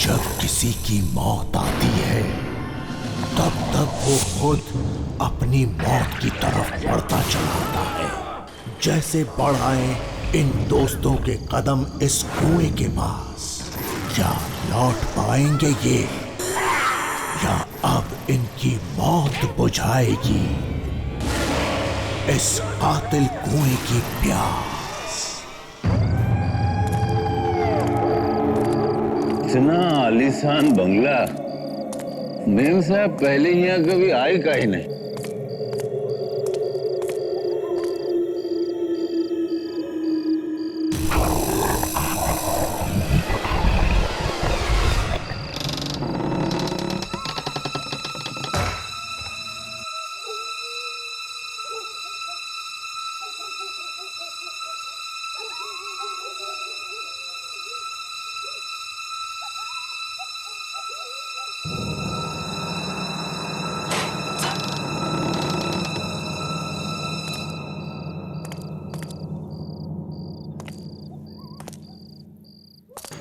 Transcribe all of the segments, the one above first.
जब किसी की मौत आती है तब तब वो खुद अपनी मौत की तरफ बढ़ता चला आता है। जैसे बढ़ आए इन दोस्तों के कदम इस कुएं के पास। क्या लौट पाएंगे ये, या अब इनकी मौत बुझाएगी इस कातिल कुएं की प्यास। इतना आलीशान बंगला मेम साहब पहले यहाँ कभी आए का ही नहीं।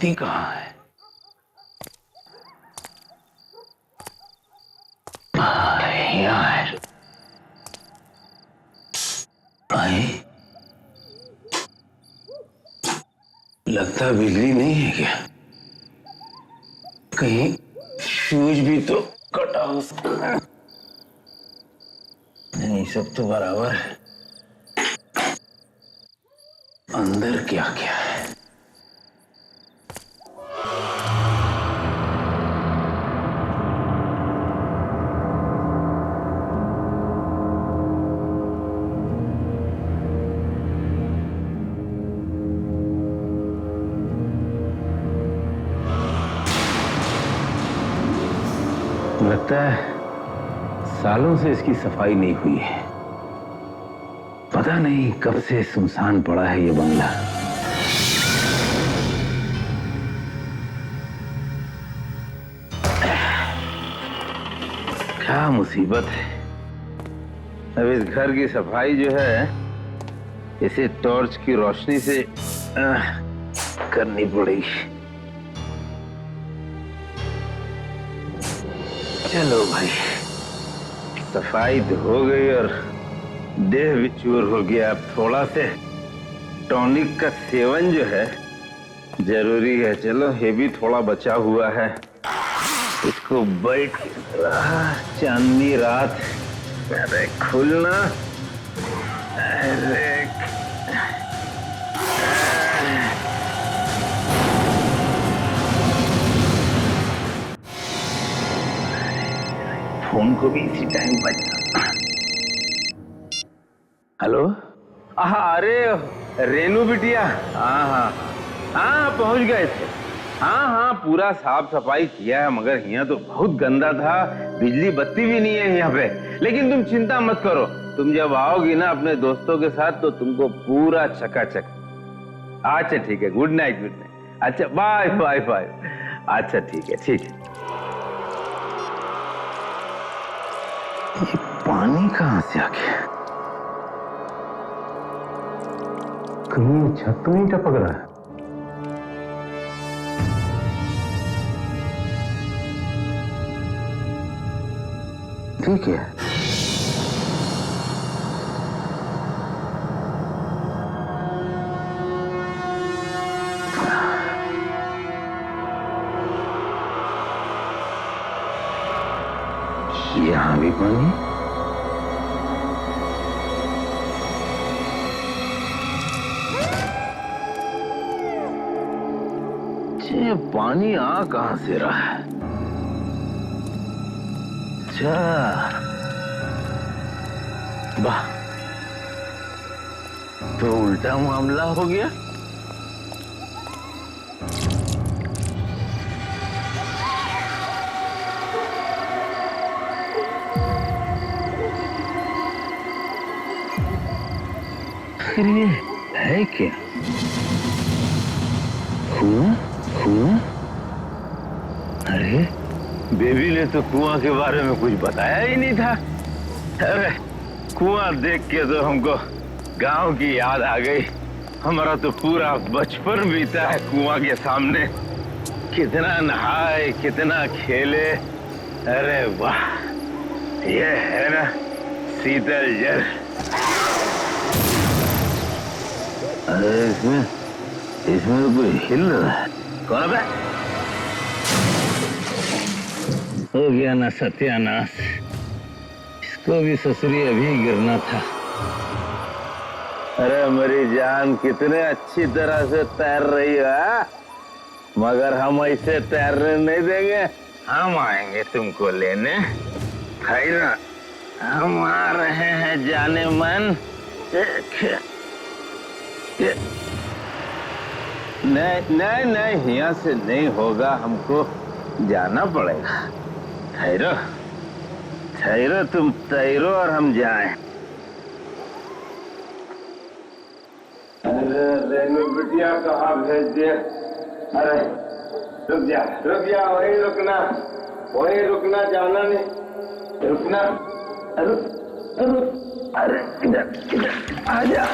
कहाँ है? यहाँ है। लगता बिजली नहीं है क्या? कहीं फ्यूज भी तो कटा हो सकता है। नहीं, सब तो बराबर है। अंदर क्या क्या है? लगता है सालों से इसकी सफाई नहीं हुई है। पता नहीं कब से सुनसान पड़ा है ये बंगला। क्या मुसीबत है। अब इस घर की सफाई जो है इसे टॉर्च की रोशनी से करनी पड़ेगी। चलो भाई, सफाई तो हो गई और देह भी चूर हो गया। अब थोड़ा से टॉनिक का सेवन जो है जरूरी है। चलो, ये भी थोड़ा बचा हुआ है, इसको बैठ रहा। चांदनी रात, अरे खुलना, अरे फोन को भी इसी टाइम बजना। हेलो, अरे रेनू बिटिया, हाँ पहुंच गए थे। हाँ पूरा साफ सफाई किया है, मगर यहाँ तो बहुत गंदा था। बिजली बत्ती भी नहीं है यहाँ पे। लेकिन तुम चिंता मत करो, तुम जब आओगी ना अपने दोस्तों के साथ तो तुमको पूरा चकाचक। अच्छा ठीक है, गुड नाइट गुड नाइट। अच्छा बाय बाय बाय। अच्छा ठीक है ठीक है। ये पानी कहां से आ गया? कहीं छत तो नहीं टपक रहा है? ठीक है। यहाँ भी पानी। ये पानी आ कहां से रहा है? अच्छा, वाह, तो उल्टा मामला हो गया। फिर ये है क्या? कुआं? कुआं? अरे बेबी ने तो कुआं के बारे में कुछ बताया ही नहीं था। अरे कुआं देख के तो हमको गांव की याद आ गई। हमारा तो पूरा बचपन बीता है कुआं के सामने। कितना नहाए कितना खेले, अरे वाह, ये है ना शीतल जल। अरे इसमें तो कोई हिल रहा है, कौन है? हो गया ना सत्यानाश, इसको भी ससुरी अभी गिरना था। अरे मेरी जान कितने अच्छी तरह से तैर रही है, मगर हम ऐसे तैरने नहीं देंगे। हम आएंगे तुमको लेने, खैरा हम आ रहे हैं जाने मन। नहीं, यहाँ से नहीं होगा, हमको जाना पड़ेगा। ठहरो, तुम तैरो और हम जाएं। अरे रेनू बिटिया कहाँ भेज दिए? अरे रुक जा, वही रुकना, जाना नहीं, रुकना। अरे इधर आजा।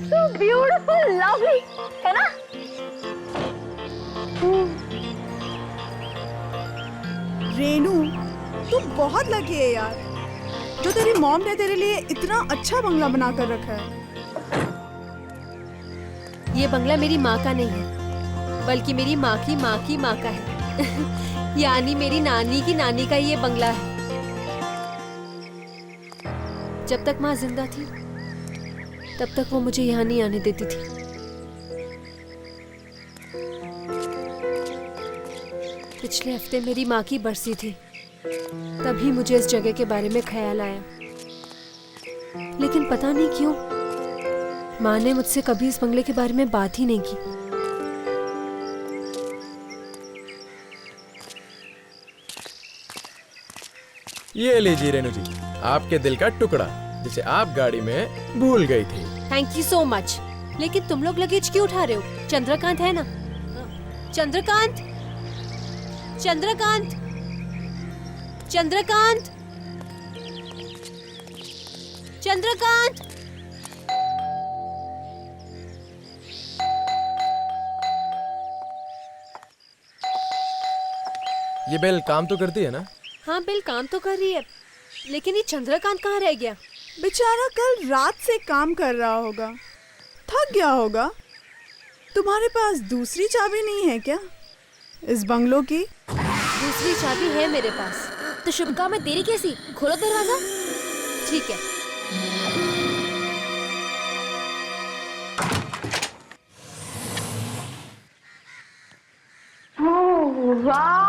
So beautiful, lovely, है ना? रेनू, तू बहुत लकी है यार, जो तेरी मॉम ने तेरे लिए इतना अच्छा बंगला बना कर रखा है। ये बंगला मेरी माँ का नहीं है, बल्कि मेरी माँ की माँ की माँ का है। यानी मेरी नानी की नानी का ये बंगला है। जब तक माँ जिंदा थी, तब तक वो मुझे यहाँ नहीं आने देती थी। पिछले हफ्ते मेरी माँ की बरसी थी, तभी मुझे इस जगह के बारे में ख्याल आया। लेकिन पता नहीं क्यों माँ ने मुझसे कभी इस बंगले के बारे में बात ही नहीं की। ये लीजिए रेनू जी, आपके दिल का टुकड़ा, जिसे आप गाड़ी में भूल गई थी। Thank you so much. लेकिन तुम लोग लगेज क्यों उठा रहे हो? चंद्रकांत है ना? चंद्रकांत, चंद्रकांत, चंद्रकांत, चंद्रकांत। ये बेल काम तो करती है ना? हाँ, बेल काम तो कर रही है, लेकिन ये चंद्रकांत कहाँ रह गया? बेचारा कल रात से काम कर रहा होगा, थक गया होगा। तुम्हारे पास दूसरी चाबी नहीं है क्या इस बंगलों की? दूसरी चाबी है मेरे पास। तो शुभका में देरी कैसी? खोलो दरवाजा। ठीक है। वाह!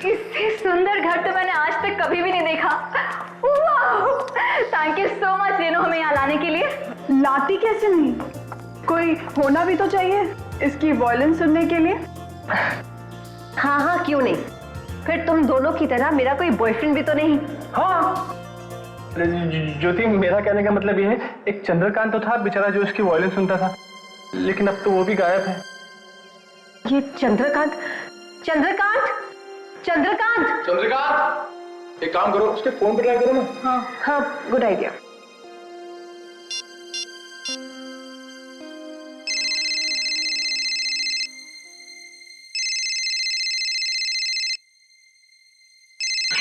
इससे सुंदर घर तो मैंने आज तक कभी भी नहीं देखा। Thank you so much Renu, हमें यहाँ लाने के लिए। लाती कैसे नहीं, कोई होना भी तो चाहिए इसकी वॉयलिन सुनने के लिए। हाँ, क्यों नहीं। फिर तुम दोनों की तरह मेरा कोई बॉयफ्रेंड भी तो नहीं? हाँ ज्योति, मेरा कहने का मतलब ये है, एक चंद्रकांत तो था बेचारा जो इसकी वॉयलिन सुनता था, लेकिन अब तो वो भी गायब है। ये चंद्रकांत, चंद्रकांत, चंद्रकांत, चंद्रकांत, एक काम करो, उसके फोन पे ट्राई करो ना। हाँ, गुड आइडिया।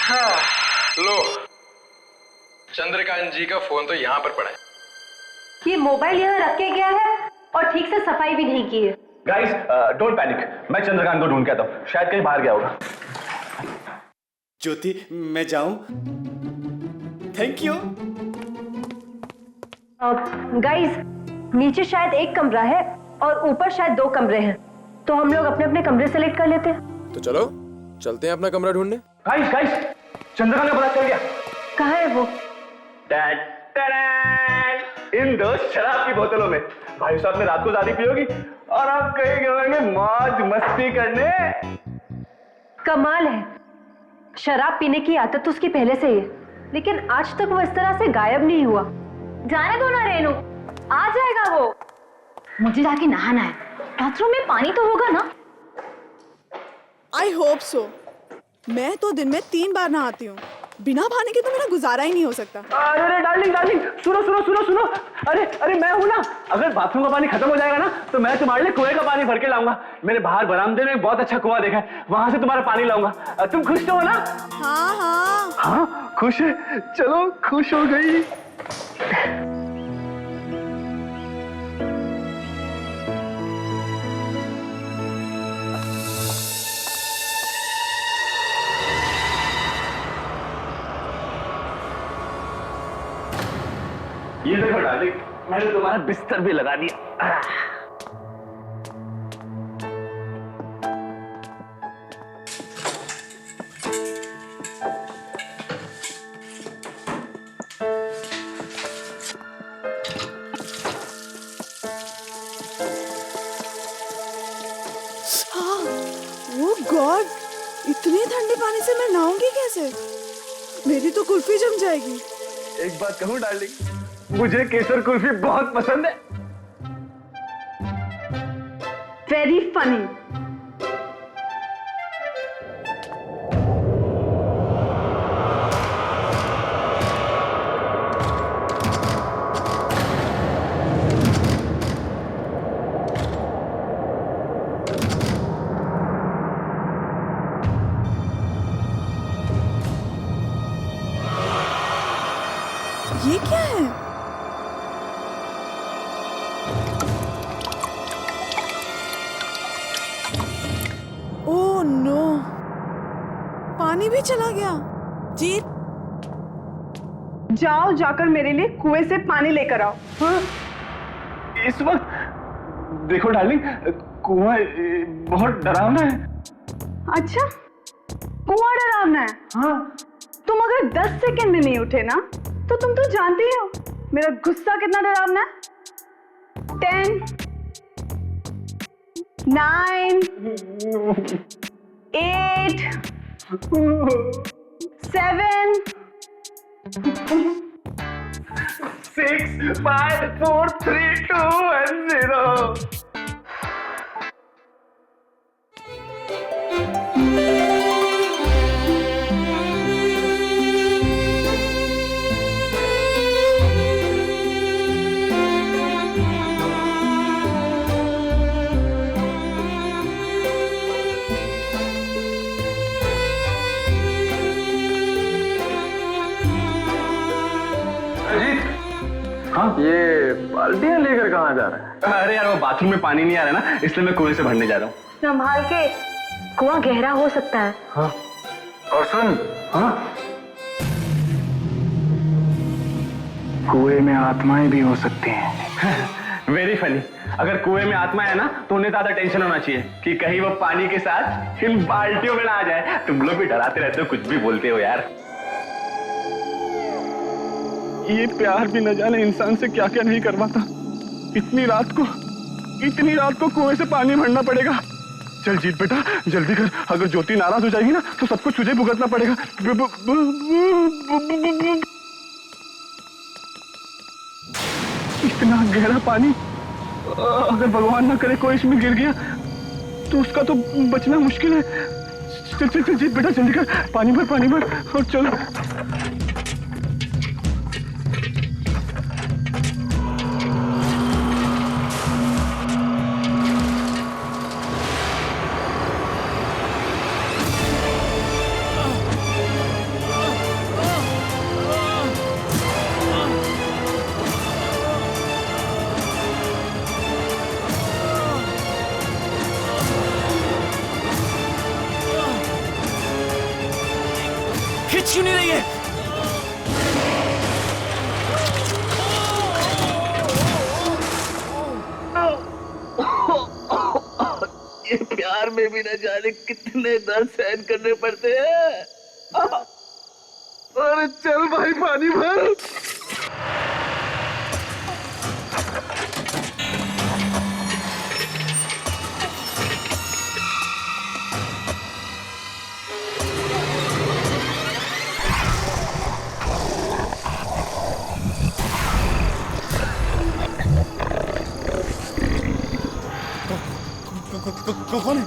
हाँ, लो, चंद्रकांत जी का फोन तो यहाँ पर पड़ा है। ये मोबाइल यहाँ रख के गया है और ठीक से सफाई भी नहीं की है। गाइस, डोंट पैनिक, मैं चंद्रकांत को ढूंढ के आता हूँ, शायद कहीं बाहर गया होगा। ज्योति, मैं जाऊं? Thank you. गाइस, नीचे शायद एक कमरा है और ऊपर शायद 2 कमरे हैं, तो हम लोग अपने अपने कमरे सेलेक्ट कर लेते हैं। तो चलो चलते हैं अपना कमरा ढूंढने। गाइस, चंद्रकांत का पता चल गया। कहाँ है वो? इन 2 शराब की बोतलों में भाई साहब ने रात को ज्यादा पियोगी और आप कहीं गए मौज मस्ती करने। कमाल है, शराब पीने की आदत उसकी पहले से ही है, लेकिन आज तक वो इस तरह से गायब नहीं हुआ। जाने दो ना रेनू, आ जाएगा वो। मुझे जाके नहाना है, बाथरूम में पानी तो होगा ना? I hope so. मैं तो दिन में 3 बार नहाती हूँ, बिना पानी के तो मेरा गुजारा ही नहीं हो सकता। अरे डार्लिंग डार्लिंग, सुनो सुनो सुनो सुनो, अरे मैं हूं ना, अगर बाथरूम का पानी खत्म हो जाएगा ना तो मैं तुम्हारे लिए कुएं का पानी भर के लाऊंगा। मैंने बाहर बरामदे में एक बहुत अच्छा कुआं देखा है, वहां से तुम्हारा पानी लाऊंगा। तुम खुश तो हो ना? हाँ हाँ हाँ खुश है, चलो खुश हो गई। ये देखो डार्लिंग, मैंने तुम्हारा बिस्तर भी लगा दिया। ओह गॉड, इतने ठंडे पानी से मैं नहाऊंगी कैसे? मेरी तो कुल्फी जम जाएगी। एक बात कहूं डार्लिंग, मुझे केसर कुल्फी बहुत पसंद है। Very funny. ये क्या है? ओह नो, पानी भी चला गया। जीत, जाओ जाकर मेरे लिए कुएं से पानी लेकर आओ। हाँ? इस वक्त देखो डार्लिंग, कुआं बहुत डरावना है। अच्छा, कुआं डरावना है? हाँ। तुम अगर 10 सेकंड में नहीं उठे ना तो तुम तो जानते ही हो मेरा गुस्सा कितना डरावना है। 10 9 8 7 6 5 4 3 2 1 0। हाँ? ये बाल्टियां लेकर कहाँ जा रहा है? अरे यार वो बाथरूम में पानी नहीं आ रहा ना, इसलिए मैं कुएं से भरने जा रहा हूँ। संभाल के, कुआं गहरा हो सकता है। हाँ? और सुन, हाँ? कुएं में आत्माएं भी हो सकती हैं। Very funny. अगर कुएं में आत्मा है ना तो उन्हें ज्यादा टेंशन होना चाहिए कि कहीं वो पानी के साथ इन बाल्टियों में ना आ जाए। तुम लोग भी डराते रहते हो, कुछ भी बोलते हो यार। ये प्यार भी न जाने इंसान से क्या क्या नहीं करवाता। इतनी रात को कुएं से पानी भरना पड़ेगा। चल जीत बेटा जल्दी कर, अगर ज्योति नाराज हो जाएगी ना तो सब कुछ तुझे भुगतना पड़ेगा। इतना गहरा पानी, अगर भगवान ना करे कोई इसमें गिर गया तो उसका तो बचना मुश्किल है। चल चल चल जीत बेटा जल्दी कर, पानी भर और चलो। क्यों नहीं रही है? ये प्यार में भी न जाने कितने दर्द सहन करने पड़ते हैं। अरे चल भाई पानी भर। कौन है?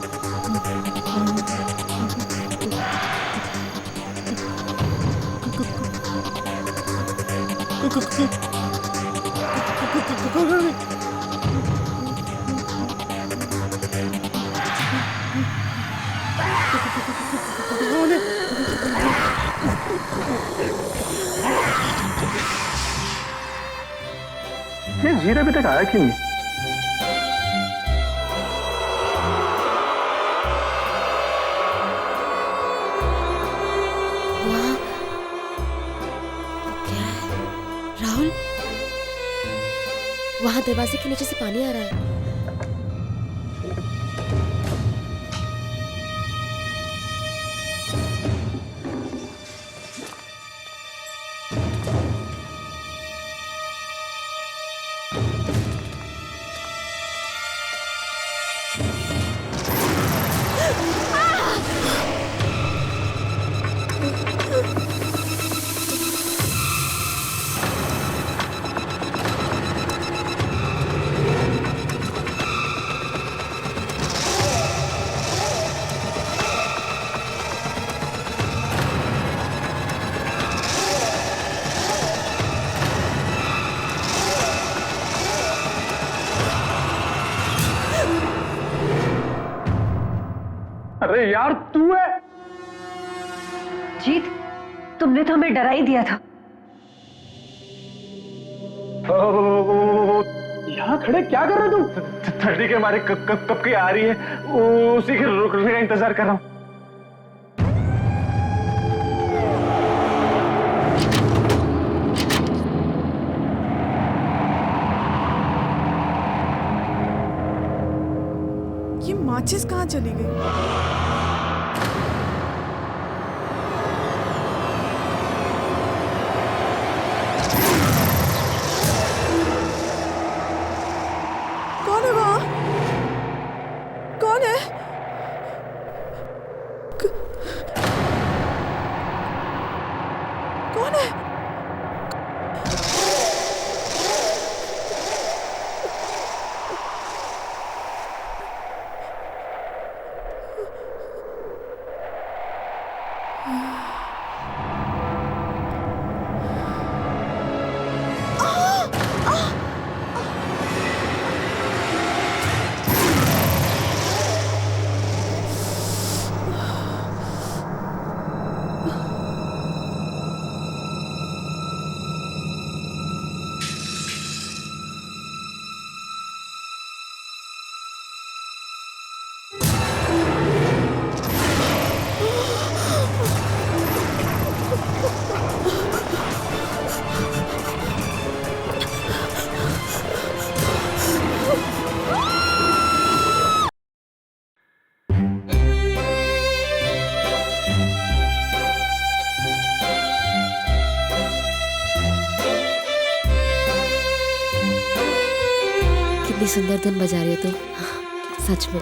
ये जीरा अभी तक आया क्यों नहीं? राहुल, वहां दरवाजे के नीचे से पानी आ रहा है। अरे यार तू है? जीत, तुमने तो हमें डरा ही दिया था। यहाँ खड़े क्या कर रहे हो तुम? ठंडी के मारे कब की आ रही है, उसी के रुकने का इंतजार कर रहा हूँ। ये माचिस कहाँ चली गई? कौन है वहाँ? कौन है? कौन है? कितनी सुंदर धुन बजा रही हो तुम, सच में।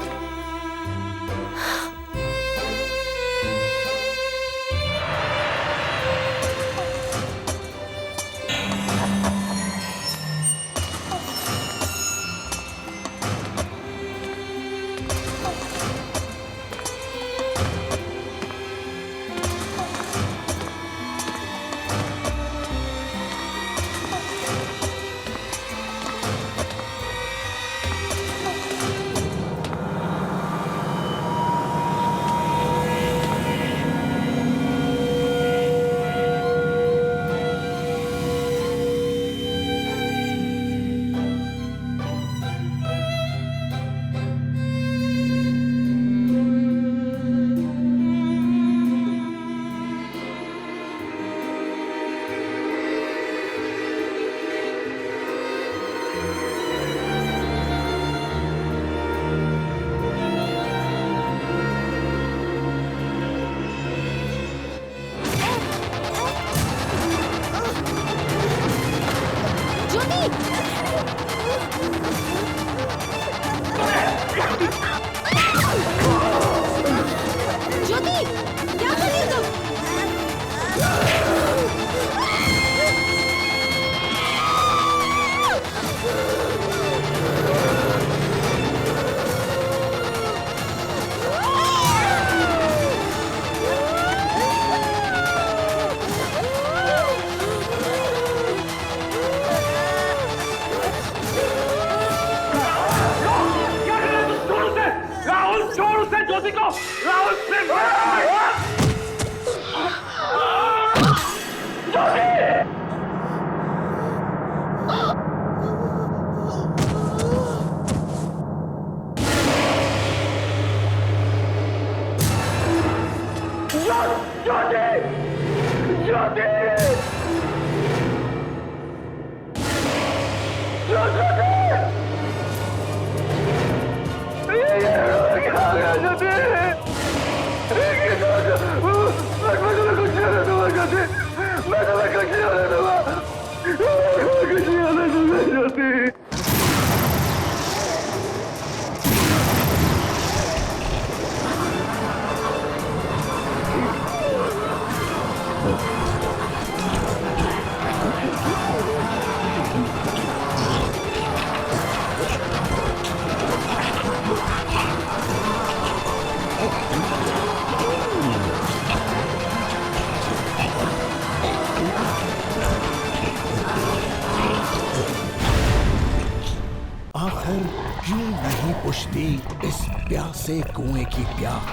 आखिर क्यों नहीं बुझती इस प्यासे कुएं की प्यास?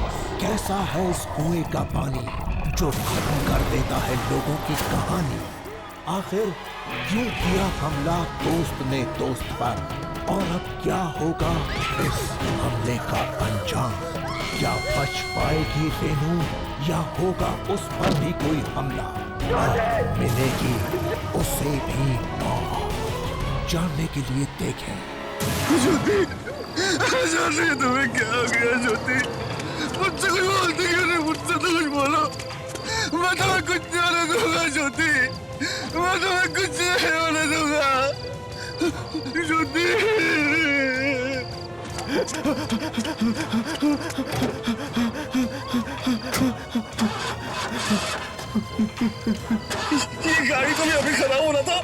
कैसा है इस कुएं का पानी जो खत्म कर देता है लोगों की कहानी? आखिर क्यों किया हमला दोस्त ने दोस्त पर? और अब क्या होगा इस हमले का अंजाम? क्या बच पाएगी रेनू या होगा उस पर भी कोई हमला? और मिलेगी उसे भी मौत? जानने के लिए देखें। ज्योति, ज्योति तुम्हें क्या हो गया ज्योति? मुझसे कुछ बोलती क्यों नहीं? मुझसे तो कुछ बोलो। मैं तुम्हें कुछ नहीं होने दूंगा ज्योति, मैं तुम्हें कुछ नहीं होने दूंगा ज्योति। ये गाड़ी तो भी अभी खराब होना था।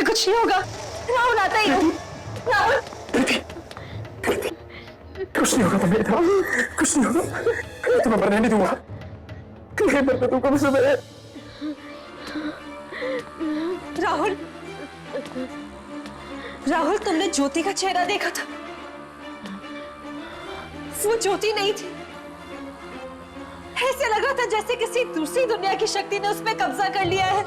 कुछ नहीं होगा, राहुल आता ही है। राहुल कुछ नहीं होगा तुम्हें, कुछ नहीं होगा। मैं तुम्हें मरने नहीं दूंगा, नहीं मरने दूंगा मुझे। मैं राहुल, राहुल तुमने ज्योति का चेहरा देखा था? वो ज्योति नहीं थी। ऐसे लगा था जैसे किसी दूसरी दुनिया की शक्ति ने उस पर कब्जा कर लिया है।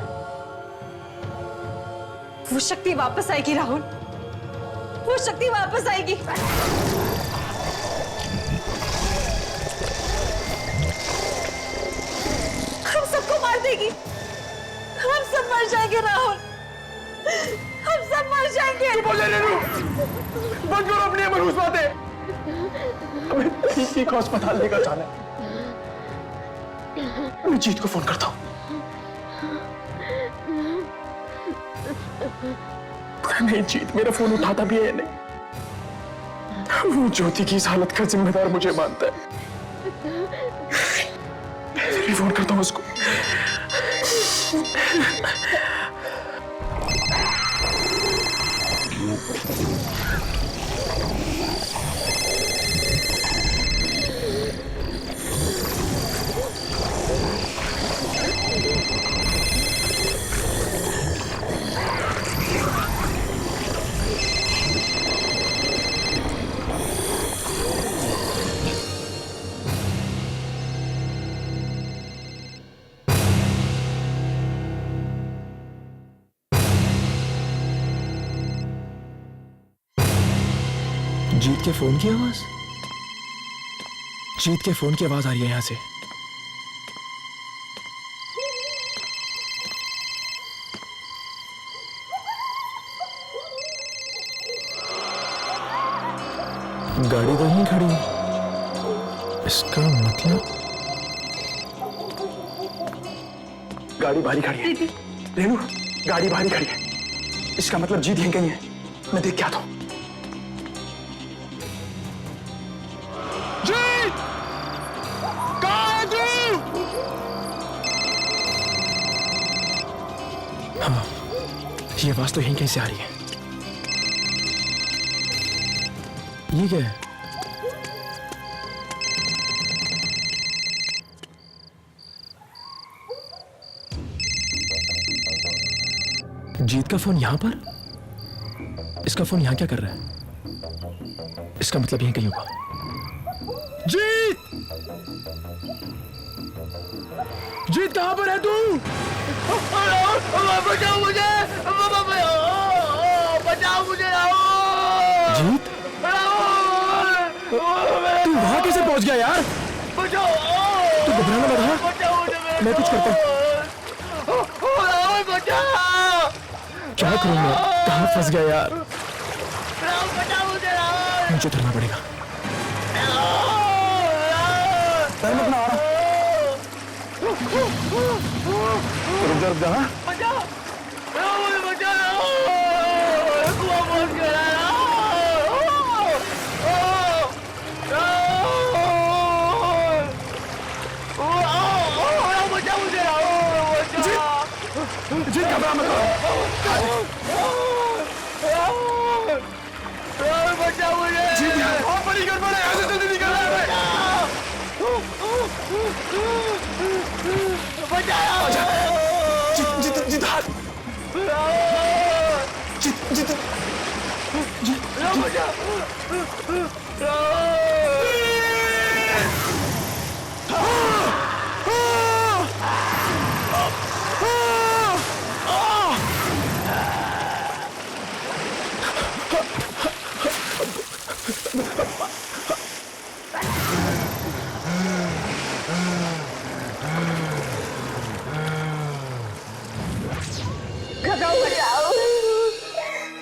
वो शक्ति वापस आएगी राहुल, वो शक्ति वापस आएगी। हम सबको मार देगी, हम सब मर जाएंगे राहुल, हम सब मर जाएंगे। बंद करो अपनी मनहूस बातें। हमें किसी को अस्पताल लेकर जाना है। मैं जीत को फोन करता हूँ। नहीं जीत मेरा फोन उठाता भी है नहीं। वो ज्योति की इस हालत का जिम्मेदार मुझे मानता है। मैं फोन करता हूँ उसको। जीत के फोन की आवाज? जीत के फोन की आवाज आ रही है यहां से। गाड़ी तो यहीं खड़ी है, इसका मतलब गाड़ी बाहरी खड़ी है। रेनू, गाड़ी बाहरी खड़ी है, इसका मतलब जीत यहीं कहीं है। मैं देख के आता हूं। जीत, कहां है तू? हाँ, ये आवाज तो यहीं कहीं से आ रही है। ये क्या है? जीत का फोन यहां पर? इसका फोन यहां क्या कर रहा है? इसका मतलब यहीं कहीं होगा। जीत! जीत कहां पर है तू? बचाओ मुझे, बचाओ मुझे। जीत, तू वहां कैसे पहुंच गया यार? तू घबराना मत, हाँ? मैं कुछ करता हूं। क्या करूं मैं? कहां फंस गया यार? मुझे उतरना पड़ेगा। रुक जा, हाँ? जीत घबरा मत। बचाओ मुझे। जीत बहुत बड़ी गड़बड़ है, ऐसे जल्दी निकल रहा है। बचाओ। जीत जीत हाथ। जीत जीत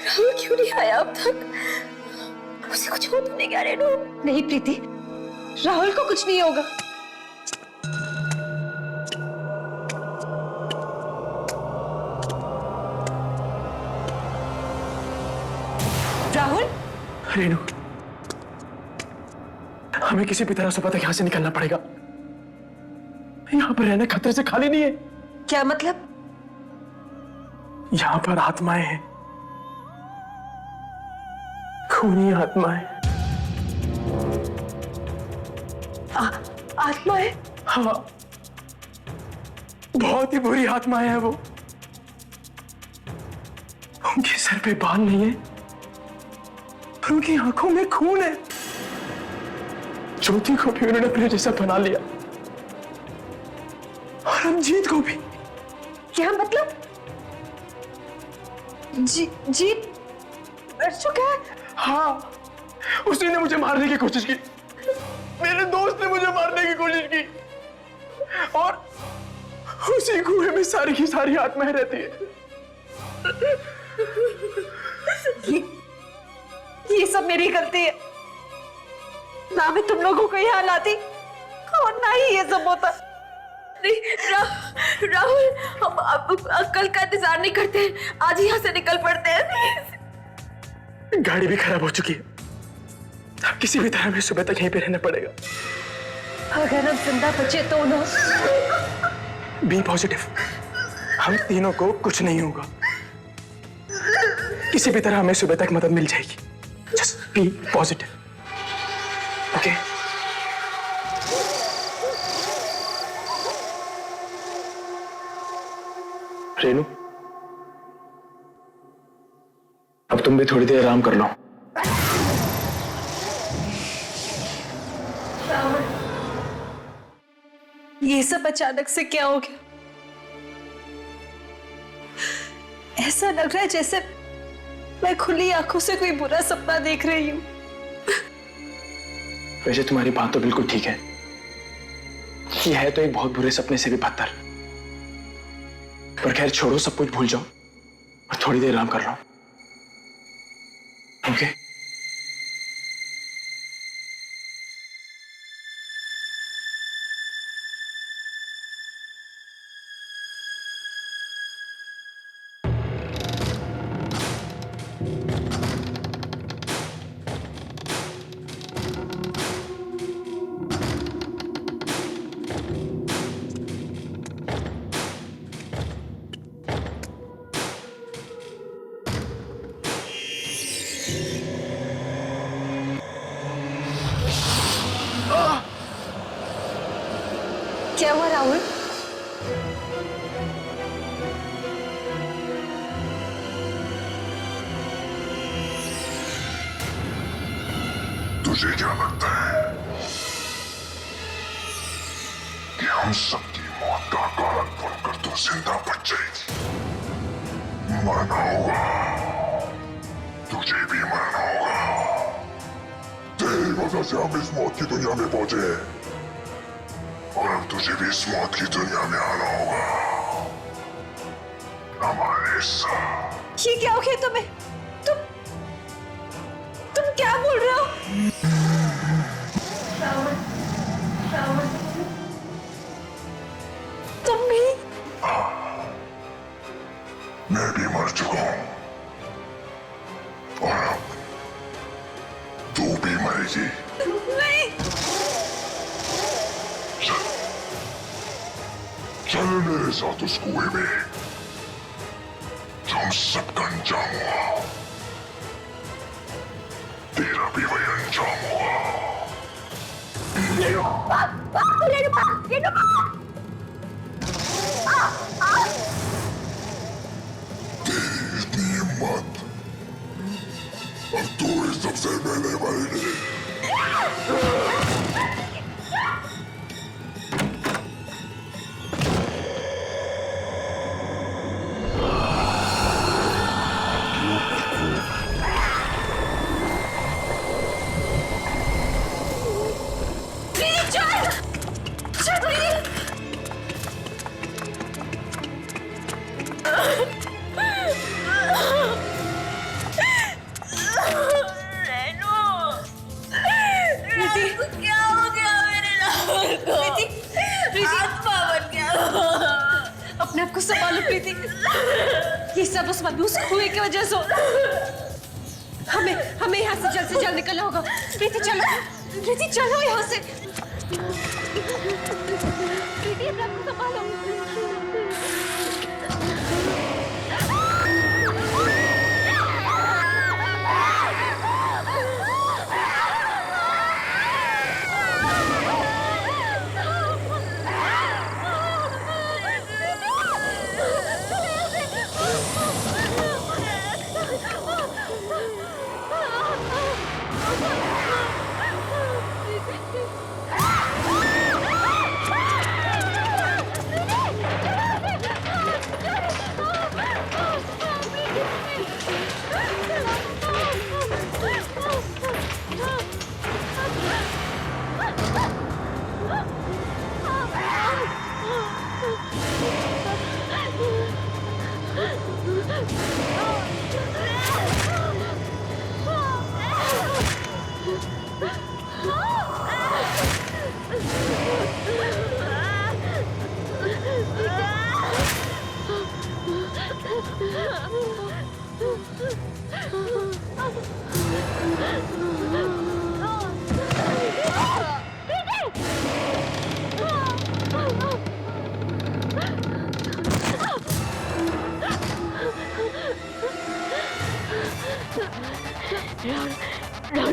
राहुल क्यों नहीं आया अब तक? उसे कुछ हो तो नहीं गया रेनू? नहीं प्रीति, राहुल को कुछ नहीं होगा। राहुल, रेनू, हमें किसी भी तरह से पता यहां से निकलना पड़ेगा। यहां पर रहना खतरे से खाली नहीं है। क्या मतलब? यहां पर आत्माएं हैं, खूनी आत्माएं। आत्माएं? हाँ, बहुत ही बुरी आत्माएं हैं वो। उनके सर पे बाल नहीं है, उनकी आंखों में खून है। ज्योति को भी उन्होंने अपने जैसा बना लिया, और रंजीत को भी। क्या मतलब? जीत मर चुका है? हाँ, उसी ने मुझे मारने की कोशिश की। मेरे दोस्त ने मुझे मारने की कोशिश की, और उसी कुएं में सारी की सारी आत्माएं रहती है। ये सब मेरी गलती है। ना मैं तुम लोगों को यहाँ लाती और ना ही ये सब होता। राहुल, हम अब कल का इंतजार नहीं करते हैं, आज यहाँ से निकल पड़ते हैं। गाड़ी भी खराब हो चुकी है, अब किसी भी तरह हमें सुबह तक यहीं पे रहना पड़ेगा। अगर हम जिंदा बचे तो ना। बी पॉजिटिव, हम तीनों को कुछ नहीं होगा। किसी भी तरह हमें सुबह तक मदद मिल जाएगी। Just be positive, okay? Renu, अब तुम भी थोड़ी देर आराम कर लो। ये सब अचानक से क्या हो गया? ऐसा लग रहा है जैसे मैं खुली आंखों से कोई बुरा सपना देख रही हूँ। वैसे तुम्हारी बात तो बिल्कुल ठीक है, ये है तो एक बहुत बुरे सपने से भी बदतर। पर खैर छोड़ो, सब कुछ भूल जाओ और थोड़ी देर आराम कर लो। ओके? क्या हुआ राहुल? तुझे क्या लगता है कि हम सबकी मौत का कारण बनकर तू जिंदा बच जाएगी? मरना होगा, तुझे भी मरना होगा। तेरी वजह से हम इस मौत की दुनिया में पहुंचे हैं और अब तुझे भी इस मौत की दुनिया में आना होगा हमारे साथ। ये क्या हो गया तुम्हें? तुम क्या बोल रहे हो? तुम भी? मैं भी मर चुका हूं और अब तू भी मरेगी। नहीं। चल मेरे साथ उस कुएं में जो हम सबका अंजाम हुआ, तेरा भी वही अंजाम होगा। तेरी इतनी हिम्मत, अब तू ही सबसे पहले मरेगी। अपने आप को संभालो प्रीति, ये सब उस मलबूस कुएं की वजह से। हमें यहाँ से जल्द निकलना होगा। प्रीति चलो यहाँ से। प्रीति अपने आप को संभालो।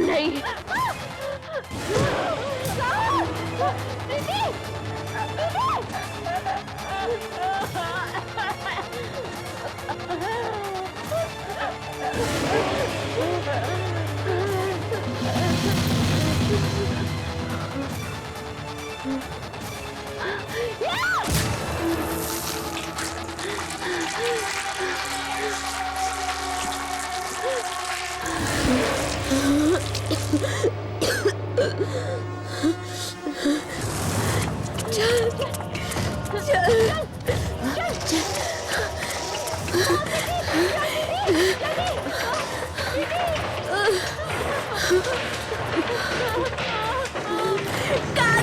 नहीं। कहाँ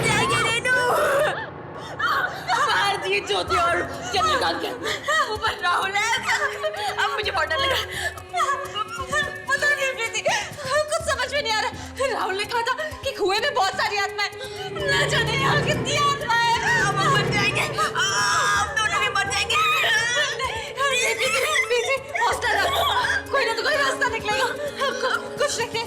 जाएंगे रेनू? मार दिए ज्योति और चंद्रकांत के ऊपर राहुल है। अब मुझे बहुत डर लग रहा है। पता नहीं प्रीति, कुछ समझ में नहीं आ रहा। राहुल ने कहा था कि कुएं में बहुत सारी आत्माएं, न जाने यहाँ कितनी आत्माएं। अब हम मर जाएंगे, हम दोनों भी मर जाएंगे। प्रीति, हौसला रखो, कोई ना तो कोई रास्ता निकलेगा। कुछ रखें।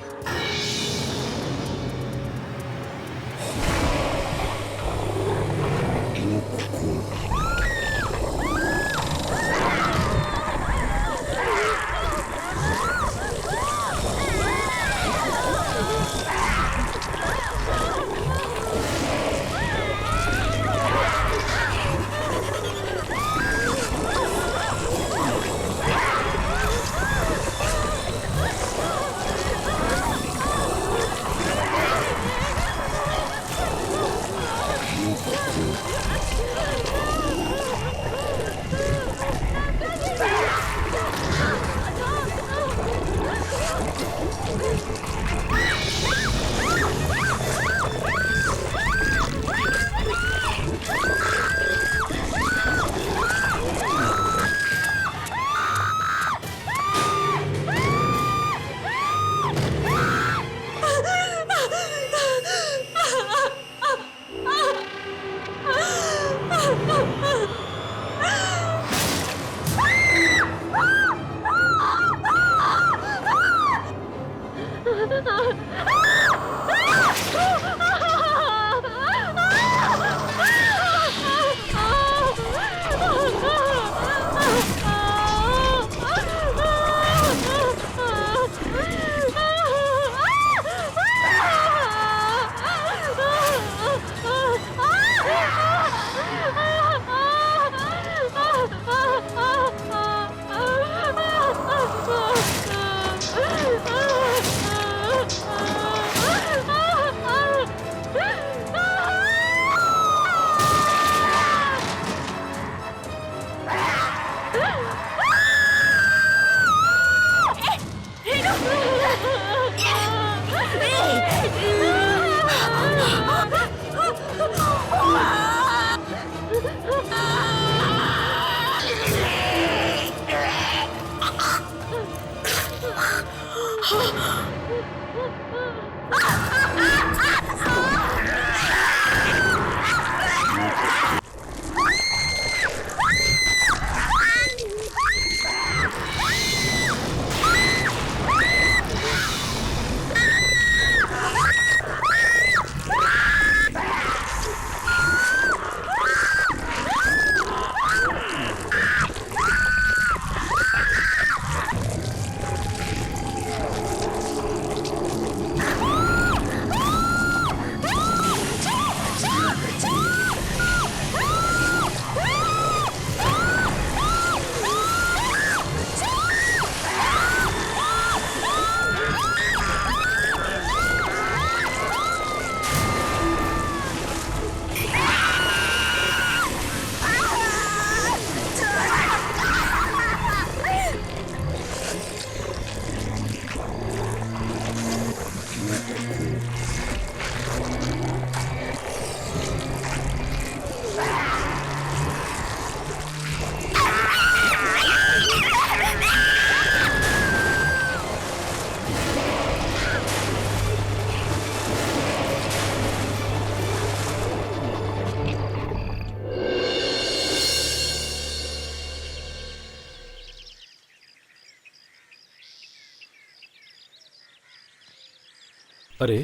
अरे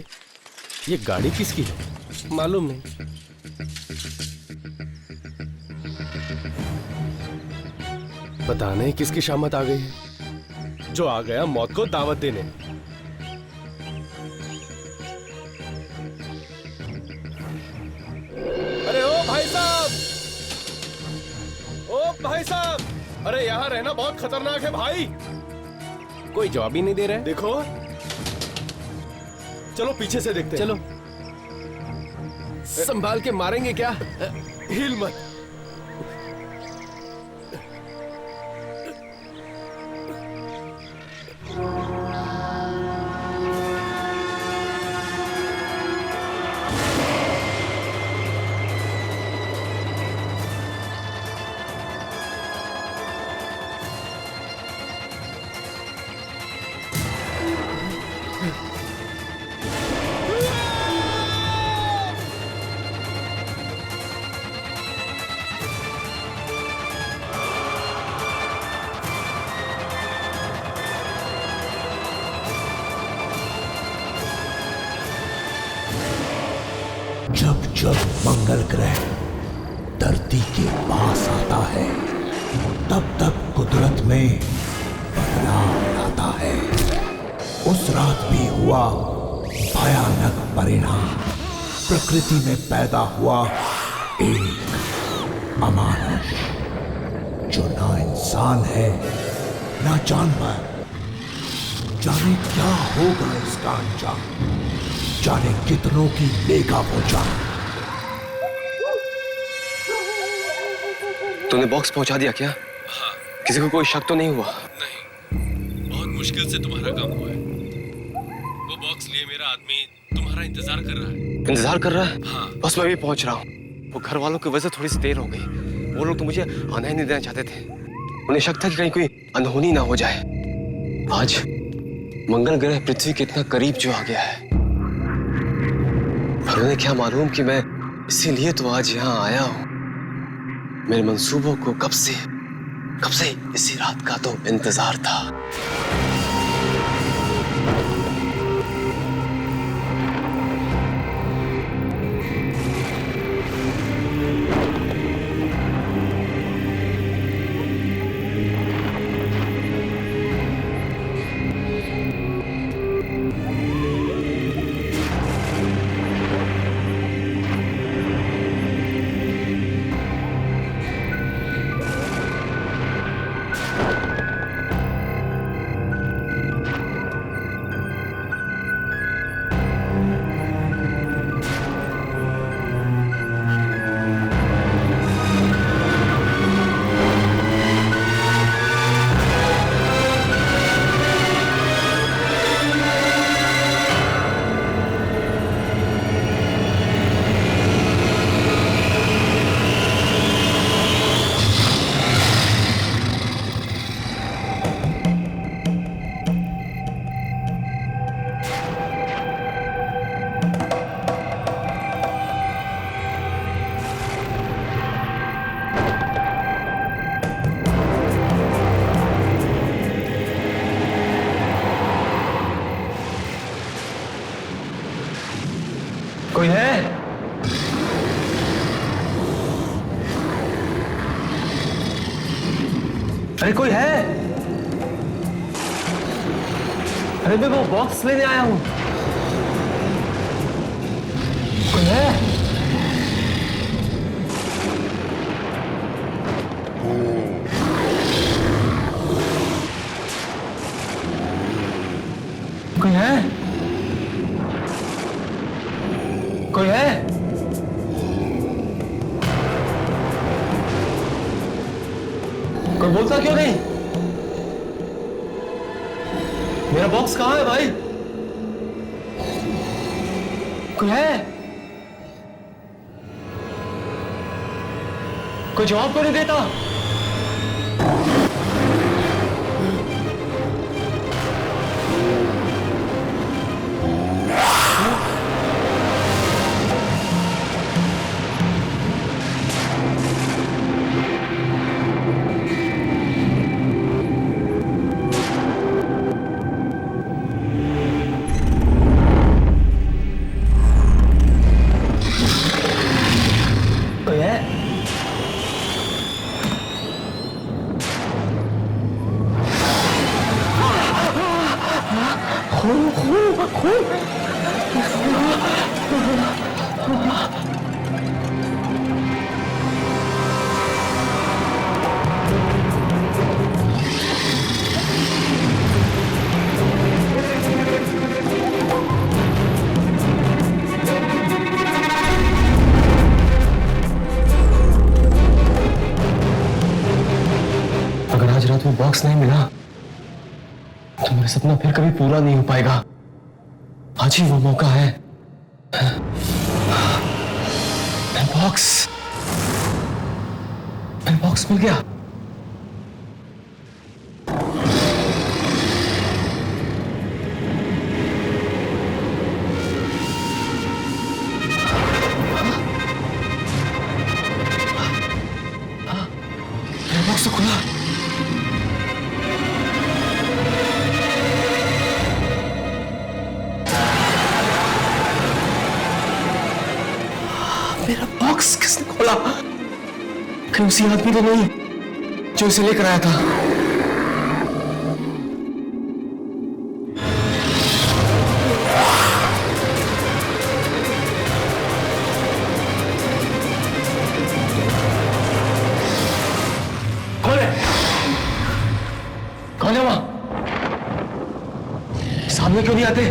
ये गाड़ी किसकी है? मालूम नहीं। पता नहीं किसकी शामत आ गई है। जो आ गया मौत को दावत देने। अरे ओ भाई साहब, ओ भाई साहब, अरे यहाँ रहना बहुत खतरनाक है भाई। कोई जवाब ही नहीं दे रहे। देखो, चलो पीछे से देखते हैं। चलो। संभाल के मारेंगे क्या? हिल मत। जब जब मंगल ग्रह धरती के पास आता है तब तब कुदरत में बदलाव आता है। उस रात भी हुआ भयानक परिणाम। प्रकृति में पैदा हुआ एक अमानुष जो ना इंसान है ना जानवर। जाने क्या होगा इसका अंजाम, जाने कितनों की लेगा वो जान। तूने बॉक्स पहुंचा दिया क्या? हाँ। किसी को कोई शक तो नहीं हुआ? नहीं, बहुत मुश्किल से तुम्हारा काम हुआ है। वो बॉक्स लिए मेरा आदमी तुम्हारा इंतजार कर रहा है। इंतजार कर रहा है? हाँ। बस मैं भी पहुंच रहा हूँ। वो घर वालों की वजह से थोड़ी सी देर हो गई। वो लोग तो मुझे आना ही नहीं देना चाहते थे। उन्हें शक था कि कहीं कोई अनहोनी ना हो जाए। आज मंगल ग्रह पृथ्वी के इतना करीब जो आ गया है, पर उन्हें क्या मालूम कि मैं इसीलिए तो आज यहाँ आया हूँ। मेरे मंसूबों को कब से इसी रात का तो इंतजार था। कोई है? अरे कोई है? अरे मैं वो बॉक्स लेने आया हूं। कोई है? कोई है? कोई है? कोई बोलता क्यों नहीं? मेरा बॉक्स कहां है भाई? कोई है? कोई जवाब क्यों नहीं देता? बॉक्स नहीं मिला तो मेरा सपना फिर कभी पूरा नहीं हो पाएगा। आज ही वो मौका है। बॉक्स मिल गया। बॉक्स तो खुला। मेरा बॉक्स किसने खोला? कहीं उसी आदमी तो नहीं जो इसे लेकर आया था? कौन है? कौन है वहां? सामने क्यों नहीं आते?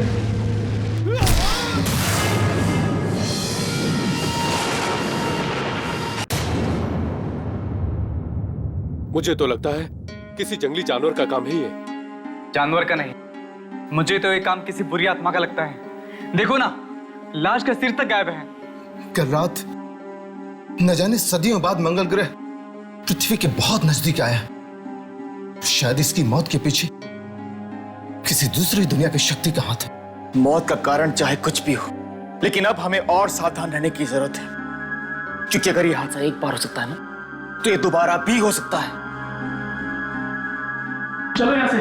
मुझे तो लगता है किसी जंगली जानवर का काम ही है। जानवर का नहीं, मुझे तो ये काम किसी बुरी आत्मा का लगता है। देखो ना, लाश का सिर तक गायब है। कल रात न जाने सदियों बाद मंगल ग्रह पृथ्वी के बहुत नजदीक आया। शायद इसकी मौत के पीछे किसी दूसरी दुनिया की शक्ति का हाथ है। मौत का कारण चाहे कुछ भी हो, लेकिन अब हमें और सावधान रहने की जरूरत है, क्योंकि अगर ये हादसा एक बार हो सकता है ना, तो ये दोबारा भी हो सकता है। चलो यहाँ से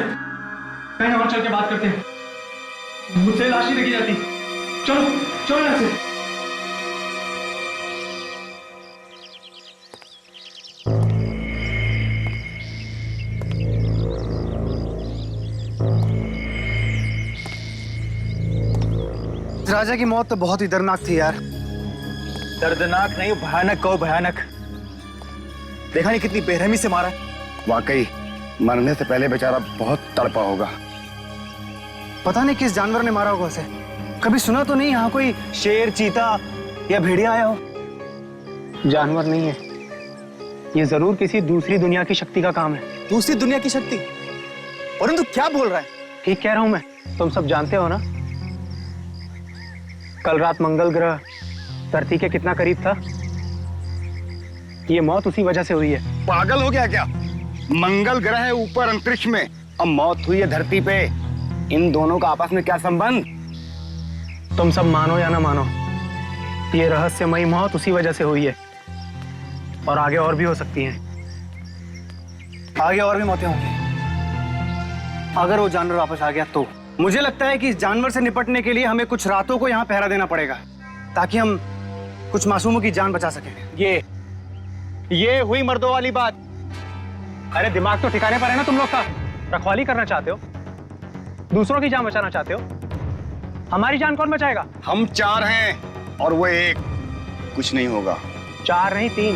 कहीं और चल के बात करते हैं। मुझसे लाश ही देखी जाती। चलो चलो यहाँ से। राजा की मौत तो बहुत ही दर्दनाक थी यार। दर्दनाक नहीं, भयानक कहो भयानक। देखा नहीं कितनी बेरहमी से मारा। वाकई मरने से पहले बेचारा बहुत तड़पा होगा। पता नहीं किस जानवर ने मारा होगा उसे। कभी सुना तो नहीं यहाँ कोई शेर, चीता या भेड़िया आया हो। जानवर नहीं है, ये जरूर किसी दूसरी दुनिया की शक्ति का काम है। दूसरी दुनिया की शक्ति? और तू क्या बोल रहा है? ठीक कह रहा हूं मैं। तुम सब जानते हो ना, कल रात मंगल ग्रह धरती के कितना करीब था। ये मौत उसी वजह से हुई है। पागल हो गया क्या? मंगल ग्रह है ऊपर अंतरिक्ष में, अब मौत हुई है धरती पे। इन दोनों का आपस में क्या संबंध? तुम सब मानो या ना मानो, ये रहस्यमयी मौत उसी वजह से हुई है। और आगे और भी हो सकती हैं। आगे और भी मौतें होंगी अगर वो जानवर वापस आ गया तो। मुझे लगता है कि इस जानवर से निपटने के लिए हमें कुछ रातों को यहाँ पहरा देना पड़ेगा, ताकि हम कुछ मासूमों की जान बचा सकें। ये हुई मर्दों वाली बात। अरे दिमाग तो ठिकाने पर है ना तुम लोग का? रखवाली करना चाहते हो, दूसरों की जान बचाना चाहते हो। हमारी जान कौन बचाएगा? हम 4 हैं और वो 1। कुछ नहीं होगा। 4 नहीं 3।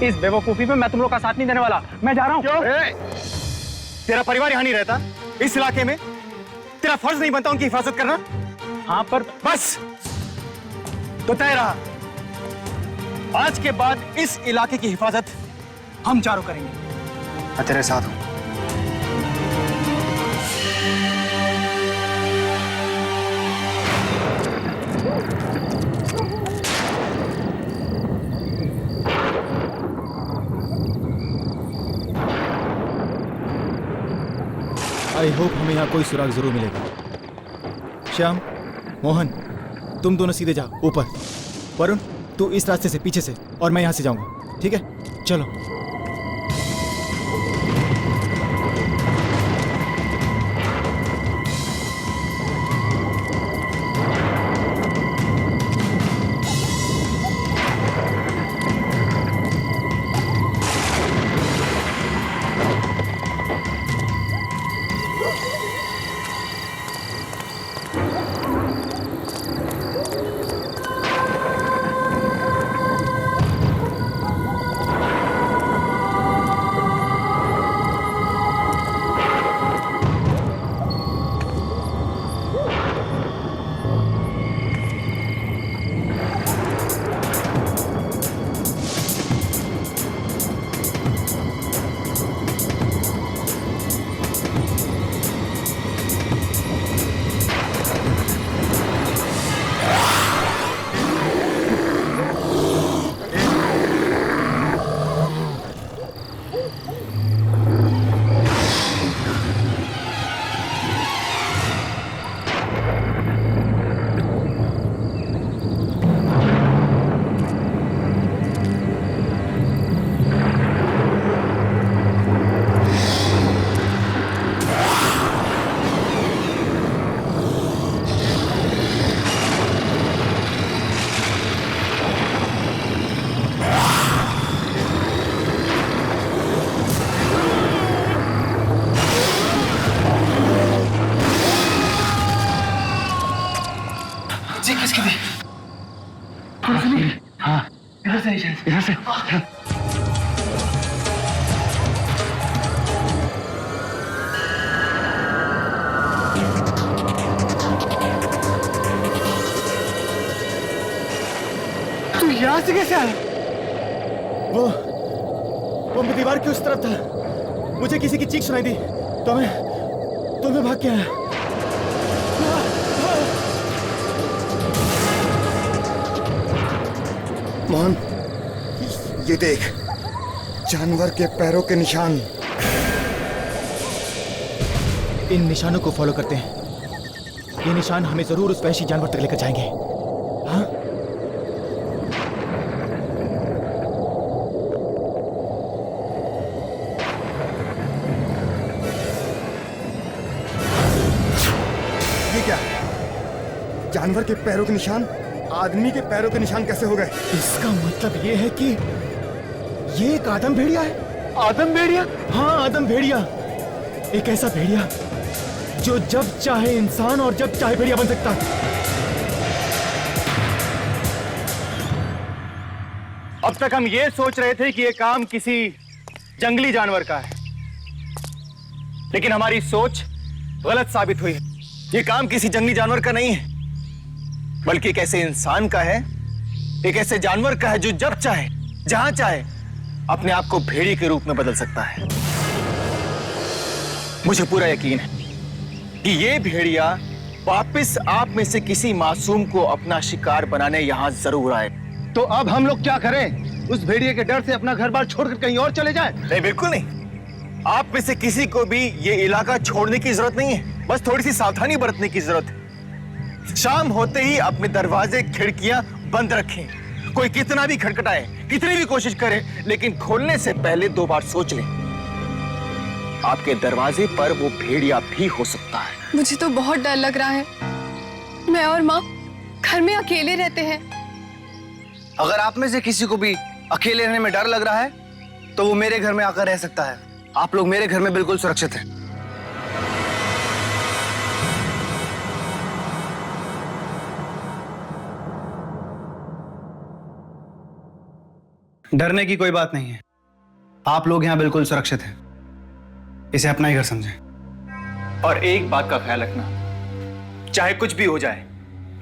इस बेवकूफी में मैं तुम लोग का साथ नहीं देने वाला। मैं जा रहा हूं। क्यों? तेरा परिवार यहाँ नहीं रहता इस इलाके में? तेरा फर्ज नहीं बनता उनकी हिफाजत करना? हाँ, पर बस तो तय रहा, आज के बाद इस इलाके की हिफाजत हम चारों करेंगे। मैं तेरे साथ हूं। आई होप हमें यहाँ कोई सुराग जरूर मिलेगा। श्याम, मोहन, तुम दोनों सीधे जाओ ऊपर। वरुण, तू इस रास्ते से पीछे से, और मैं यहाँ से जाऊंगा। ठीक है, चलो। हाँ इधर से इधर से। तू यहाँ से कैसे आया? वो दीवार की उस तरफ था। मुझे किसी की चीख सुनाई दी तो मैं भाग के आया। मोहन, ये देख, जानवर के पैरों के निशान। इन निशानों को फॉलो करते हैं। ये निशान हमें जरूर उस वहशी जानवर तक लेकर जाएंगे। हाँ? ये क्या? जानवर के पैरों के निशान आदमी के पैरों के निशान कैसे हो गए? इसका मतलब ये है कि ये एक आदम भेड़िया है। आदम भेड़िया? हाँ, आदम भेड़िया। एक ऐसा भेड़िया जो जब चाहे इंसान और जब चाहे भेड़िया बन सकता है। अब तक हम ये सोच रहे थे कि ये काम किसी जंगली जानवर का है, लेकिन हमारी सोच गलत साबित हुई। ये काम किसी जंगली जानवर का नहीं है, बल्कि एक ऐसे इंसान का है, एक ऐसे जानवर का है जो जब चाहे जहां चाहे अपने आप को भेड़िए के रूप में बदल सकता है। मुझे पूरा यकीन है कि ये भेड़िया वापस आप में से किसी मासूम को अपना शिकार बनाने यहां जरूर आए। तो अब हम लोग क्या करें? उस भेड़िए के डर से अपना घर बार छोड़कर कहीं और चले जाएं? नहीं, बिल्कुल नहीं। आप में से किसी को भी ये इलाका छोड़ने की जरूरत नहीं है, बस थोड़ी सी सावधानी बरतने की जरूरत है। शाम होते ही अपने दरवाजे खिड़कियां बंद रखें। कोई कितना भी खटखटाए, कितनी भी कोशिश करे, लेकिन खोलने से पहले 2 बार सोच लें। आपके दरवाजे पर वो भेड़िया भी हो सकता है। मुझे तो बहुत डर लग रहा है। मैं और माँ घर में अकेले रहते हैं। अगर आप में से किसी को भी अकेले रहने में डर लग रहा है तो वो मेरे घर में आकर रह सकता है। आप लोग मेरे घर में बिल्कुल सुरक्षित हैं। डरने की कोई बात नहीं है। आप लोग यहां बिल्कुल सुरक्षित हैं। इसे अपना ही घर समझें। और एक बात का ख्याल रखना, चाहे कुछ भी हो जाए,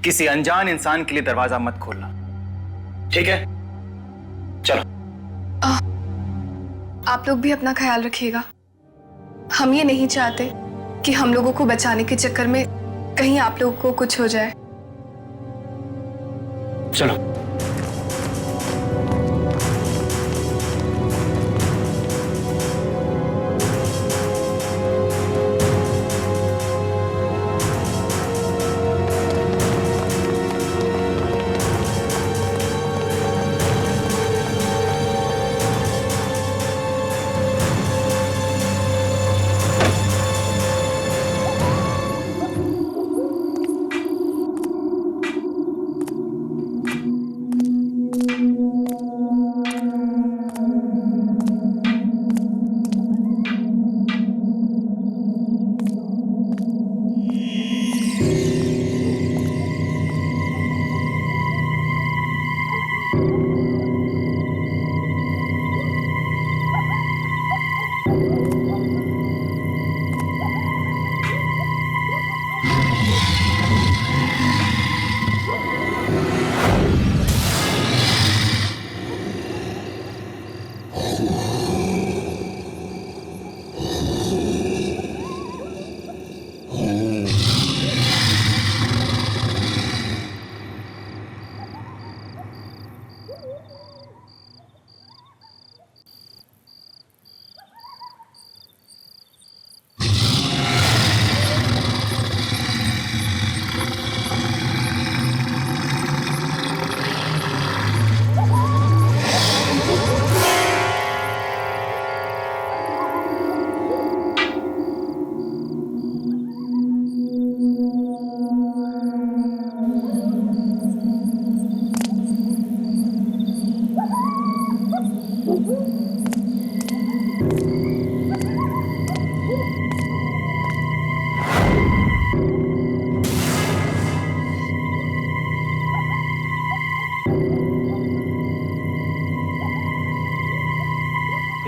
किसी अनजान इंसान के लिए दरवाजा मत खोलना, ठीक है? चलो। आप लोग भी अपना ख्याल रखिएगा। हम ये नहीं चाहते कि हम लोगों को बचाने के चक्कर में कहीं आप लोगों को कुछ हो जाए। चलो।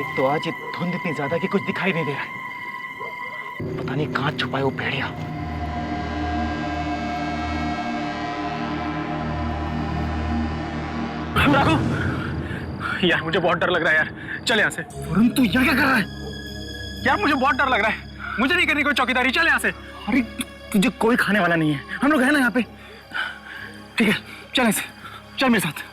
एक तो आज ये धुंध इतनी ज्यादा कि कुछ दिखाई नहीं दे रहा है। पता नहीं कहां छुपा है वो भेड़िया। यार मुझे बहुत डर लग रहा है यार, चल यहाँ से। वरुण तू यहाँ क्या कर रहा है? यार मुझे बहुत डर लग रहा है, मुझे नहीं करनी कोई चौकीदारी, चल यहाँ से। अरे तुझे कोई खाने वाला नहीं है, हम लोग हैं ना यहाँ पे। ठीक है चल यहाँ से, चल मेरे साथ।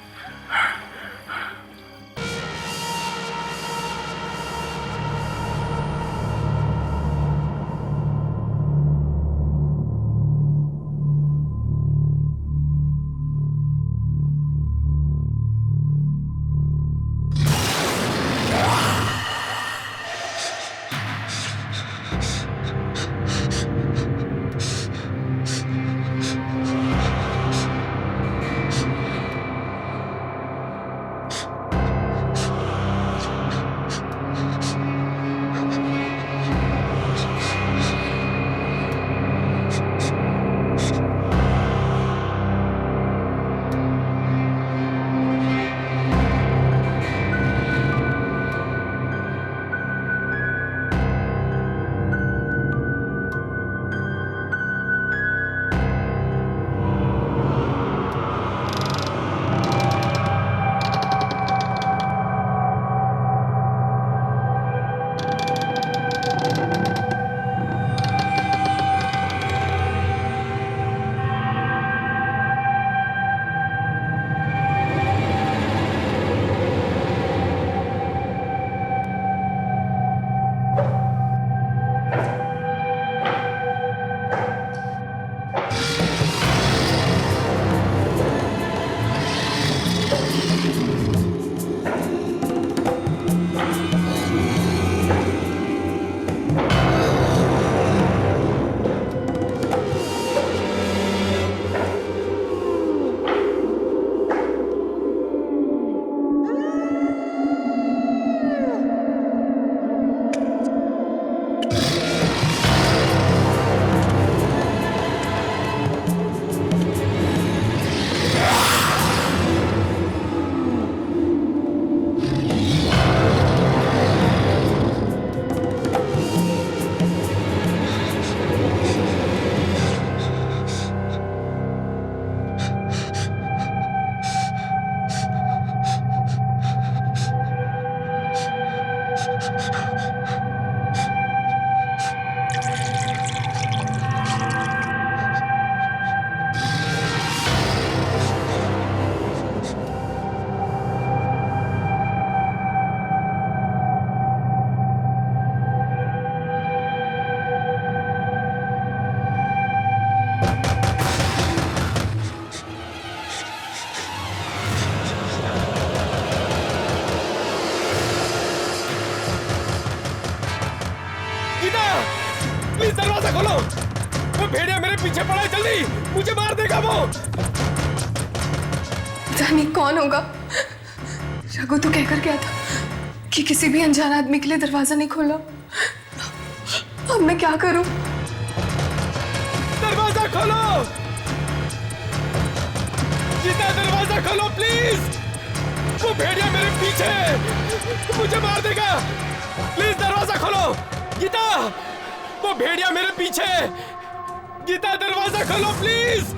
प्लीज दरवाजा खोलो, वो भेड़िया मेरे पीछे पड़ा है, जल्दी, मुझे मार देगा वो। जानी कौन होगा? रघु तो कहकर गया था कि किसी भी अनजान आदमी के लिए दरवाजा नहीं खोलना। अब मैं क्या करूं? दरवाजा खोलो, गीता दरवाजा खोलो प्लीज, वो भेड़िया मेरे पीछे है, मुझे मार देगा, प्लीज दरवाजा खोलो। गीता, वो भेड़िया मेरे पीछे है, गीता दरवाजा खोलो प्लीज।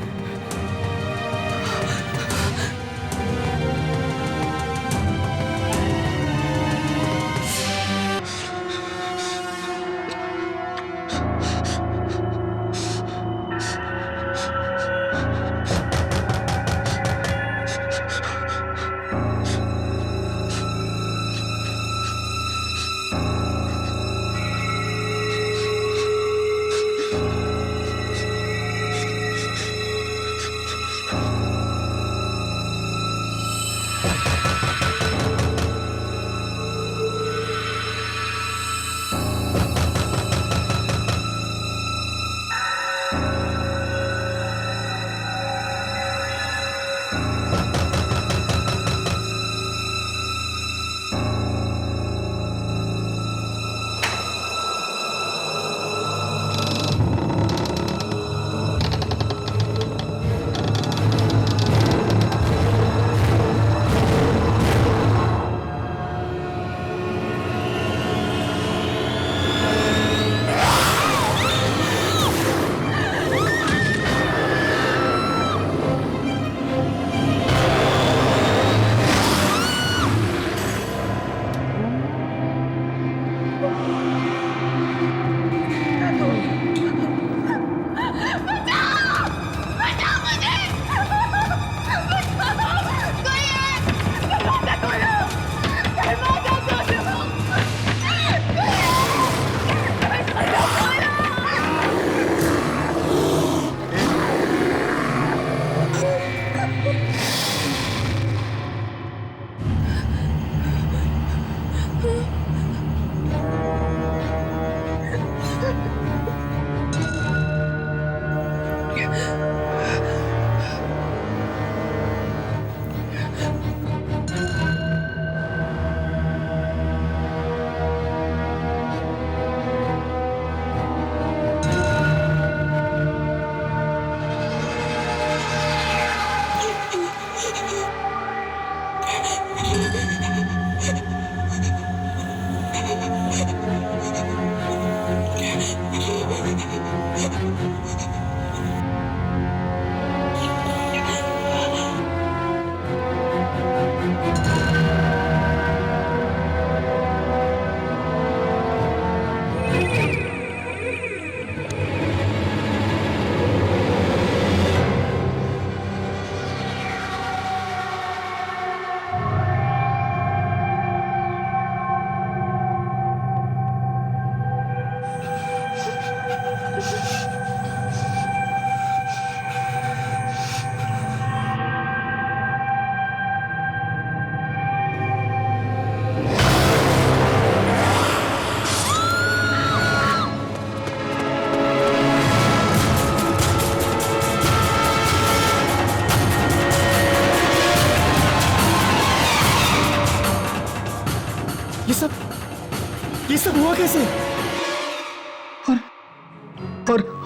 सब हुआ कैसे?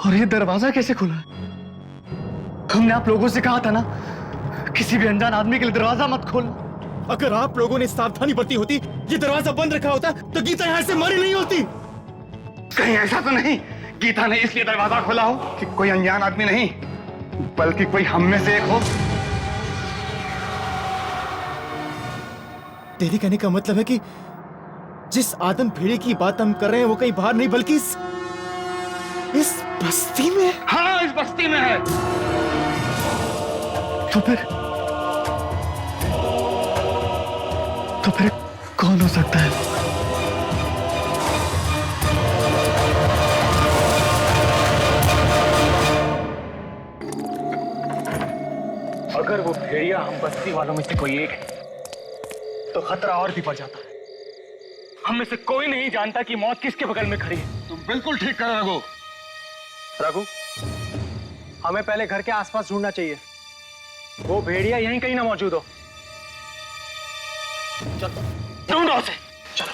और ये दरवाजा कैसे खुला? हमने आप लोगों से कहा था ना, किसी भी अनजान आदमी के लिए दरवाजा मत खोलना। अगर आप लोगों ने सावधानी बरती होती, ये दरवाजा बंद रखा होता, तो गीता यहाँ से मरी नहीं होती। कहीं ऐसा तो नहीं गीता ने इसलिए दरवाजा खोला हो कि कोई अनजान आदमी नहीं, बल्कि कोई हम में से एक हो। तेरे कहने का मतलब है कि जिस आदम भेड़े की बात हम कर रहे हैं वो कहीं बाहर नहीं बल्कि इस बस्ती में। हाँ, इस बस्ती में है। तो फिर कौन हो सकता है? अगर वो भेड़िया हम बस्ती वालों में से कोई एक है, तो खतरा और भी बढ़ जाता है। हम में से कोई नहीं जानता कि मौत किसके बगल में खड़ी है। तुम बिल्कुल ठीक कर रहे हो रघु, हमें पहले घर के आसपास ढूंढना चाहिए। वो भेड़िया यहीं कहीं ना मौजूद हो। चलो ढूंढो उसे, चलो।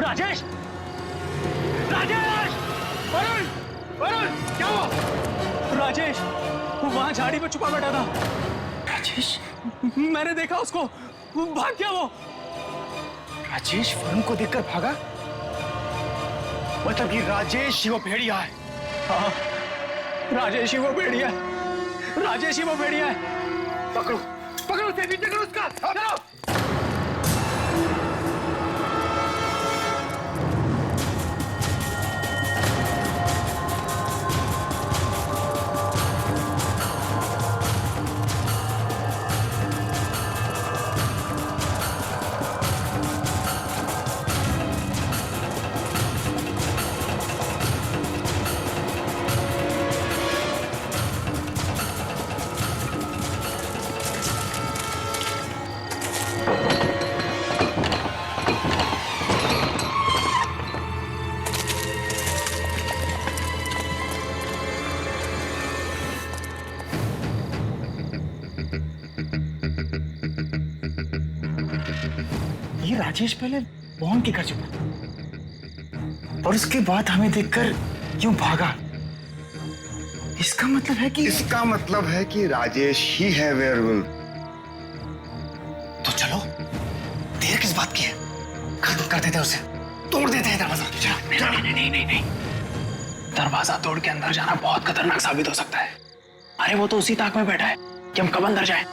राजेश! राजेश! वरुण! वरुण! क्या हुआ? राजेश! वो वहां झाड़ी में छुपा बैठा था। राजेश? मैंने देखा उसको। वो भाग गया वो। राजेश वरुण को देखकर भागा? मतलब कि राजेश ही वो भेड़िया है। हाँ, राजेश ही वो भेड़िया है। राजेश ही वो भेड़िया है। पकड़ो, पकड़ो उसे, नीचे करो उसका। चलो। राजेश पहले मोहन के घर छुपा और उसके बाद हमें देखकर क्यों भागा? इसका मतलब है कि राजेश ही है वेयरवुल्फ। तो चलो, देर किस बात की है? खत्म कर देते उसे, तोड़ देते हैं दरवाजा। नहीं। दरवाजा तोड़ के अंदर जाना बहुत खतरनाक साबित हो सकता है। अरे वो तो उसी ताक में बैठा है कि हम कब अंदर जाएं।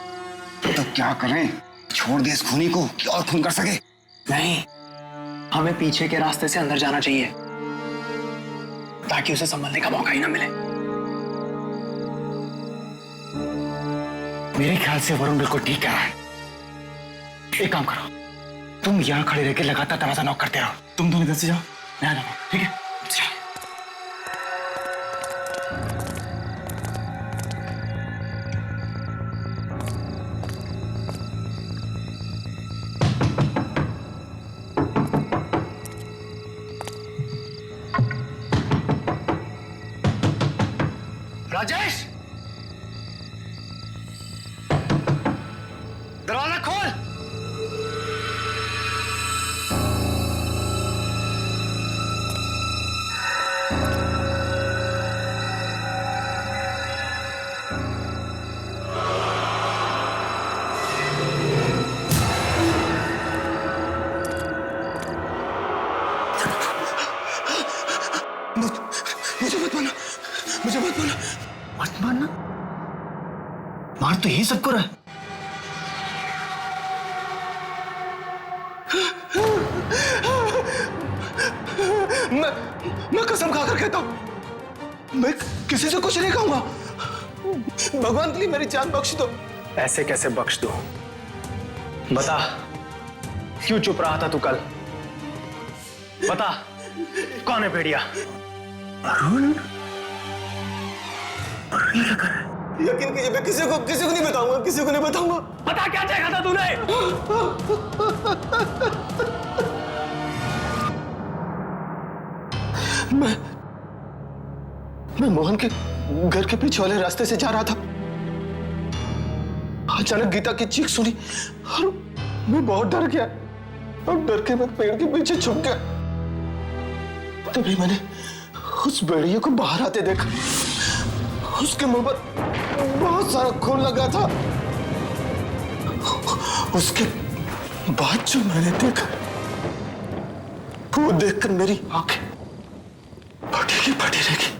तो क्या करें? छोड़ दे इस खूनी को कि और खून कर सके? नहीं, हमें पीछे के रास्ते से अंदर जाना चाहिए ताकि उसे संभलने का मौका ही ना मिले। मेरे ख्याल से वरुण बिल्कुल ठीक कह रहा है। एक काम करो, तुम यहाँ खड़े रहकर लगातार दरवाजा नॉक करते रहो। तुम दोनों इधर से जाओ, मैं आ जाऊंगा, ठीक है? राजेश! दरवाजा खोल! मत मारना। मत मारना? मार तो यही सबको रहा है। मैं कसम खाकर कहता हूं, मैं किसी से कुछ नहीं कहूंगा। भगवान के लिए मेरी जान बख्श दो। ऐसे कैसे बख्श दो? बता, क्यों चुप रहा था तू कल? बता, कौन है भेड़िया? अरुण? अरुण क्या कर रहा है? यकीन कीजिए, मैं किसी को नहीं बताऊंगा, किसी को नहीं बताऊंगा। बता, क्या चाहा था तूने? मैं मोहन के घर के पीछे वाले रास्ते से जा रहा था। अचानक गीता की चीख सुनी और मैं बहुत डर गया और डर के मैं पेड़ के पीछे छुप गया। तभी मैंने उस भेड़िए को बाहर आते देखा। उसके मुंह पर बहुत सारा खून लगा था। उसके बाद जो मैंने देखा वो देखकर मेरी आंखें फटी की फटी रह गई।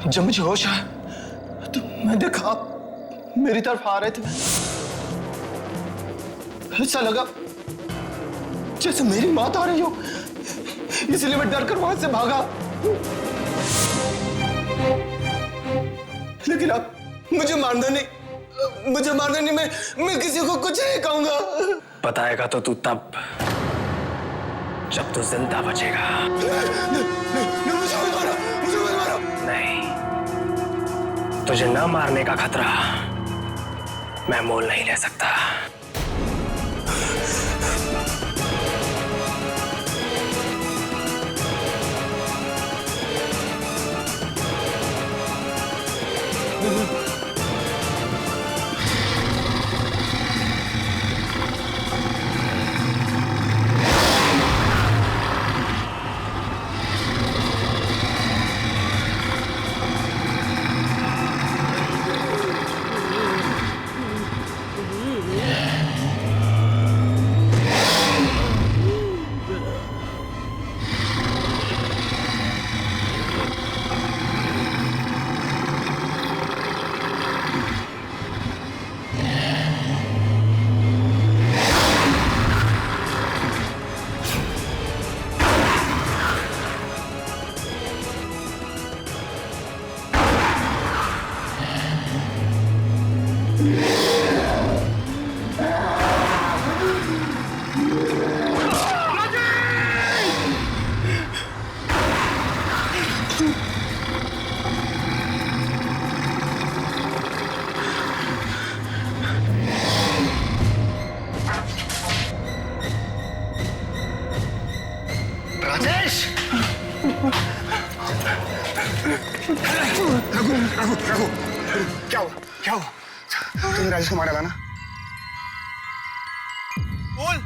जब मुझे होश आया तो मैं देखा मेरी तरफ आ रहे थे। ऐसा लगा जैसे मेरी मौत आ रही हो, इसलिए मैं डर कर वहां से भागा। लेकिन अब मुझे मारना नहीं, मैं किसी को कुछ नहीं कहूंगा। बताएगा तो तू तब जब तू जिंदा बचेगा। मुझे मत मारो। नहीं, तुझे न मारने का खतरा मैं मोल नहीं ले सकता। रघु, क्या हुआ? तुमने राजेश को मारा था ना? बोल।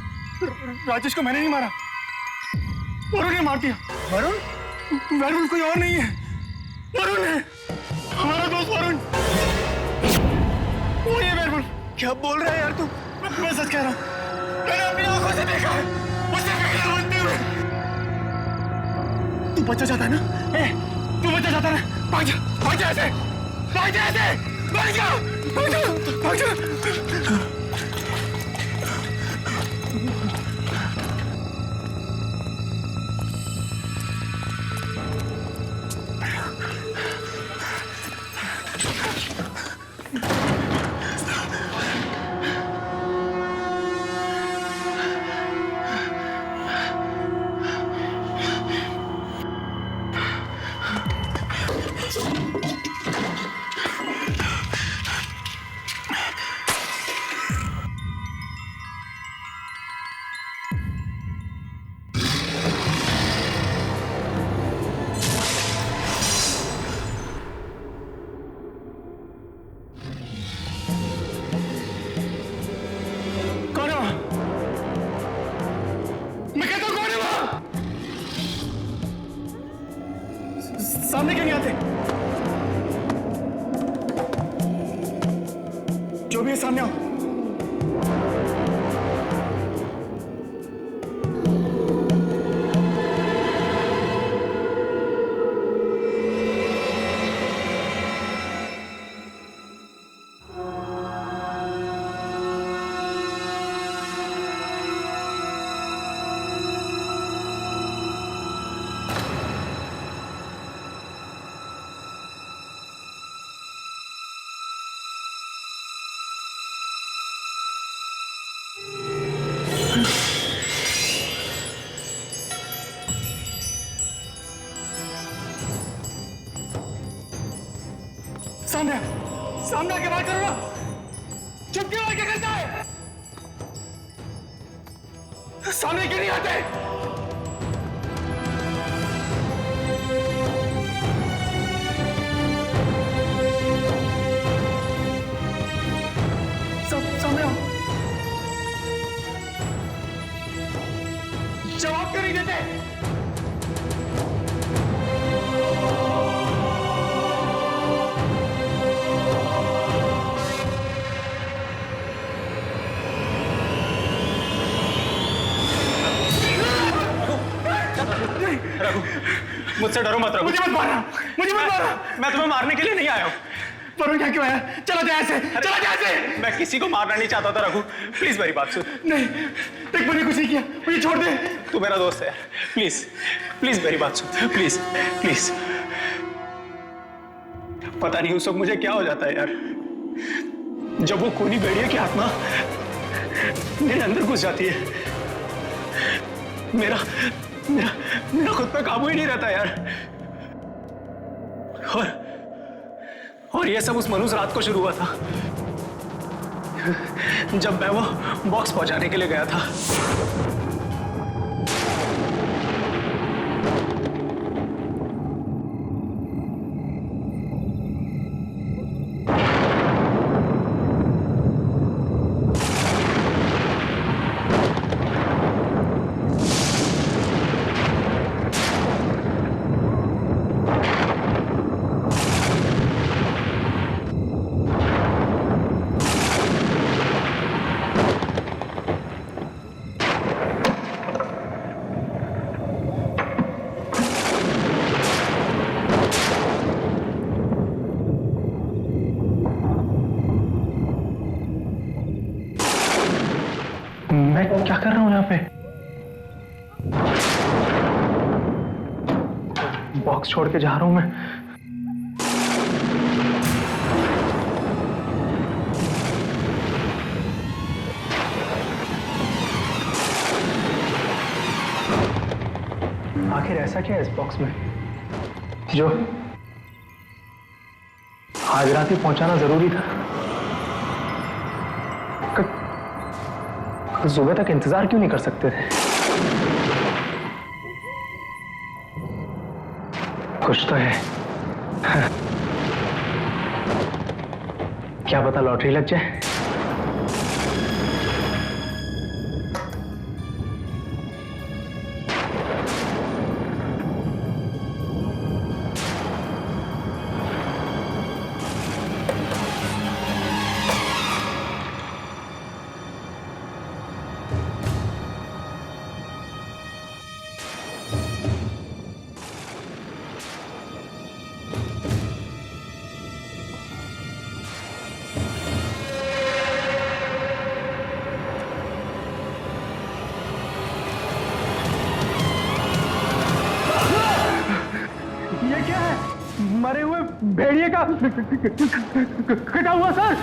राजेश को मैंने नहीं मारा, वरुण ने मार दिया। वरुण कोई और नहीं है, वरुण है, हमारा दोस्त वरुण। वो ये वरुण। क्या बोल रहा है यार तू? मैं सच कह रहा हूँ, मैंने अपनी आंखों से देखा है उसे पीला बनते हुए। तू बचा जाता है ना? तू बचा जाता है ना? भाग जा ऐसे, भाग जा। सामने क्यों नहीं आते? जो भी है सामने आओ। सामने आके बात करो ना। चुप क्यों आके करता है? सामने क्यों नहीं आते? सामने आओ। जवाब क्यों नहीं देते? रघु, मुझसे डरो मत रघु। मुझे मत मारना, मुझे मत मारना। मैं तुम्हें मारने के लिए नहीं आया हूँ। वरुण क्या क्यों आया? चलो जाए से, चलो जाए से। मैं किसी को मारना नहीं चाहता था रघु, प्लीज मेरी बात सुन। नहीं, देख मैंने कुछ नहीं किया, मुझे छोड़ दे। तू मेरा दोस्त है, प्लीज प्लीज मेरी बात सुन, प्लीज प्लीज। पता नहीं उस वक्त मुझे क्या हो जाता है यार, जब वो खूनी भेड़िया की आत्मा मेरे अंदर घुस जाती है। मेरा मेरा मेरा खुद पे काबू ही नहीं रहता यार। और ये सब उस मनुष्य रात को शुरू हुआ था, जब मैं वो बॉक्स पहुंचाने के लिए गया था। मैं क्या कर रहा हूं यहाँ पे? बॉक्स छोड़ के जा रहा हूं मैं। आखिर ऐसा क्या है इस बॉक्स में जो आज रात ही पहुंचाना जरूरी था? सुबह तक इंतजार क्यों नहीं कर सकते थे? कुछ तो है। क्या पता लॉटरी लग जाए। मरे हुए भेड़िए का कटा हुआ सर।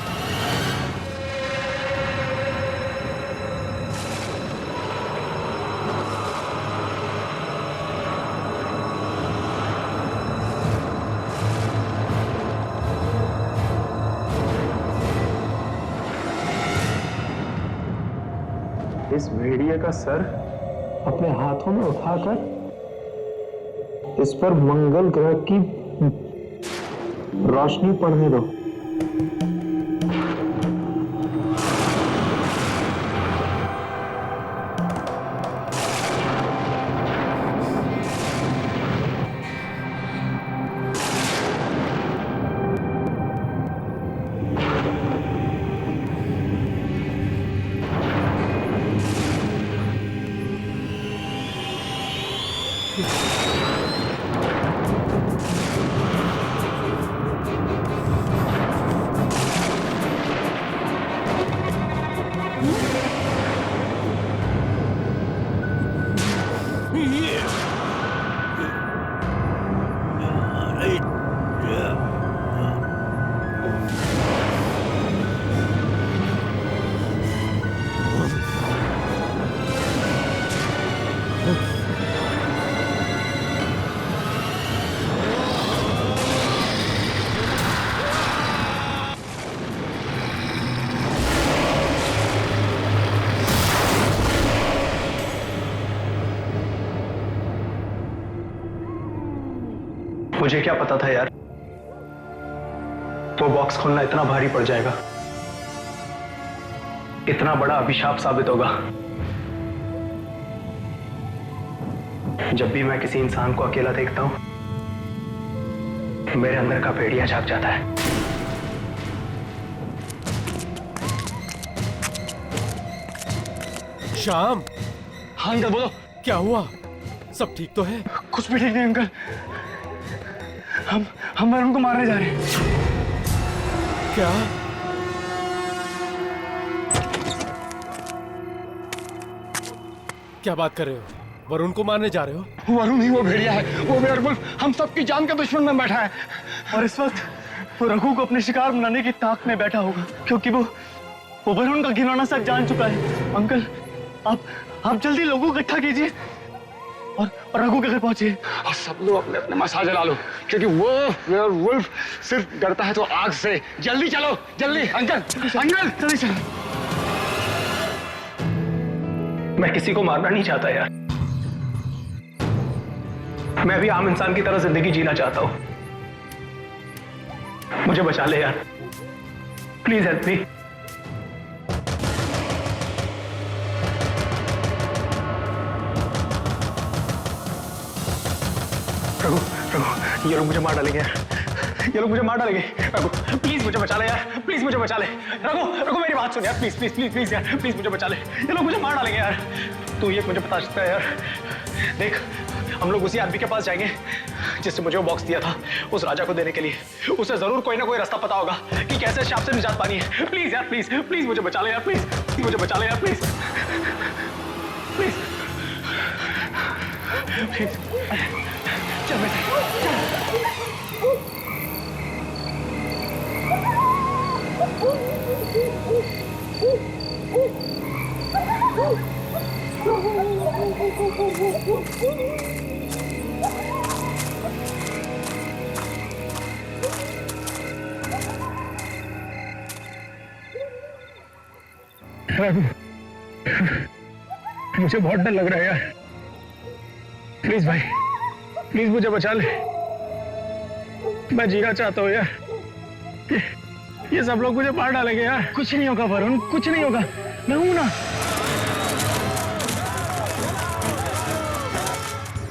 इस भेड़िए का सर अपने हाथों में उठाकर इस पर मंगल ग्रह की रोशनी पड़ने दो। मुझे क्या पता था यार, वो बॉक्स खोलना इतना भारी पड़ जाएगा, इतना बड़ा अभिशाप साबित होगा। जब भी मैं किसी इंसान को अकेला देखता हूं, मेरे अंदर का भेड़िया जाग जाता है। श्याम। हाँ अंकल बोलो। क्या हुआ? सब ठीक तो है? कुछ भी ठीक नहीं अंकल, हम वरुण को मारने जा रहे हैं। क्या? क्या बात कर रहे हो? वरुण को मारने जा रहे हो? वरुण ही वो भेड़िया है, वो वेयरवुल्फ हम सबकी जान का दुश्मन बन बैठा है, और इस वक्त वो रघु को अपने शिकार बनाने की ताक में बैठा होगा, क्योंकि वो वरुण का घिनौना सच जान चुका है। अंकल आप जल्दी लोगों को इकट्ठा कीजिए और रघु के घर पहुंचिए, और सब लोग अपने अपने मसाज जला लो, क्योंकि वो वेयरवुल्फ सिर्फ डरता है तो आग से। जल्दी चलो, जल्दी। अंकल जल्दी चलो। मैं किसी को मारना नहीं चाहता यार, मैं भी आम इंसान की तरह जिंदगी जीना चाहता हूं। मुझे बचा ले यार, प्लीज हेल्प मी। रघु, ये लोग मुझे मार डालेंगे यार, ये लोग मुझे मार डालेंगे। रघु प्लीज मुझे बचा ले यार, प्लीज मुझे बचा ले। रघु मेरी बात सुन यार, प्लीज प्लीज प्लीज प्लीज यार, प्लीज मुझे बचा ले, ये लोग मुझे मार डालेंगे यार। तू ये मुझे बता सकता है यार? देख, हम लोग उसी आदमी के पास जाएंगे जिसने मुझे वो बॉक्स दिया था उस राजा को देने के लिए। उसे जरूर कोई ना कोई रास्ता पता होगा कि कैसे शाप से निजात पानी है। प्लीज यार, प्लीज प्लीज मुझे बचा ले यार, प्लीज मुझे बचा ले यार, प्लीज प्लीज प्लीज। चल बेटा, मुझे बहुत डर लग रहा है यार, प्लीज भाई, प्लीज मुझे बचा ले, मैं जीना चाहता हूँ यार। ये सब लोग मुझे मार डालेंगे यार। कुछ नहीं होगा वरुण, कुछ नहीं होगा, मैं हूं ना।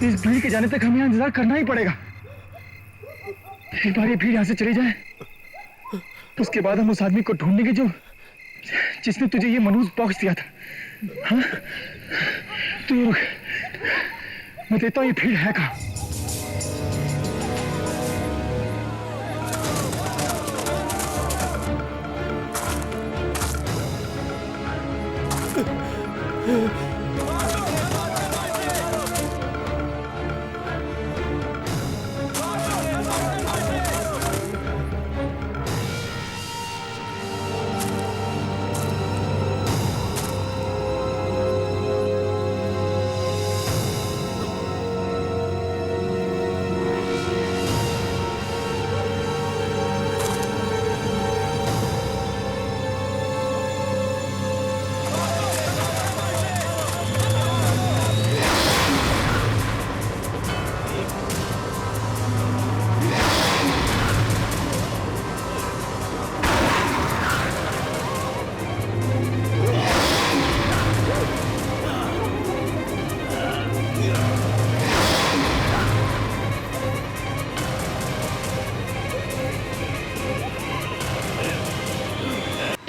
इस भीड़ के जाने तक हमें यहाँ इंतजार करना ही पड़ेगा। एक बार ये भीड़ यहाँ से चली जाए, उसके बाद हम उस आदमी को ढूंढेंगे जिसने तुझे ये मनहूस बॉक्स दिया था। हाँ, तू ये रुक, मैं देता हूँ ये भीड़ है कहाँ।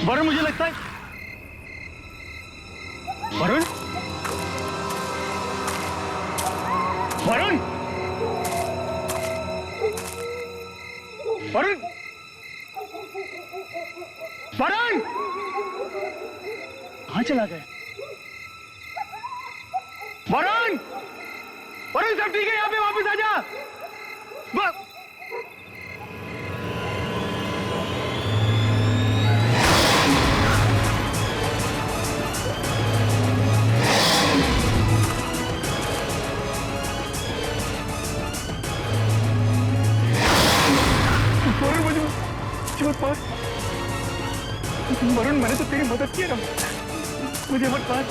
वरुण, मुझे लगता है वरुण, वरुण, वरुण, वरुण, कहाँ चला गया? वरुण, वरुण सब ठीक है? यहाँ पे वापस आ जा। वरुण, मैंने तो तेरी मदद की ना, मुझे मत मार।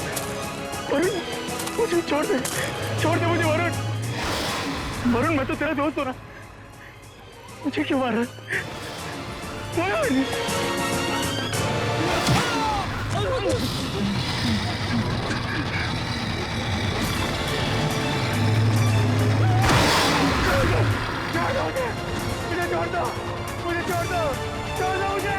वरुण, मुझे छोड़ दे मुझे वरुण। वरुण, मैं तो तेरा दोस्त हूं ना, मुझे क्यों मारा? मोहन! मुझे छोड़ दो! मुझे छोड़ दो! छोड़ दो मुझे!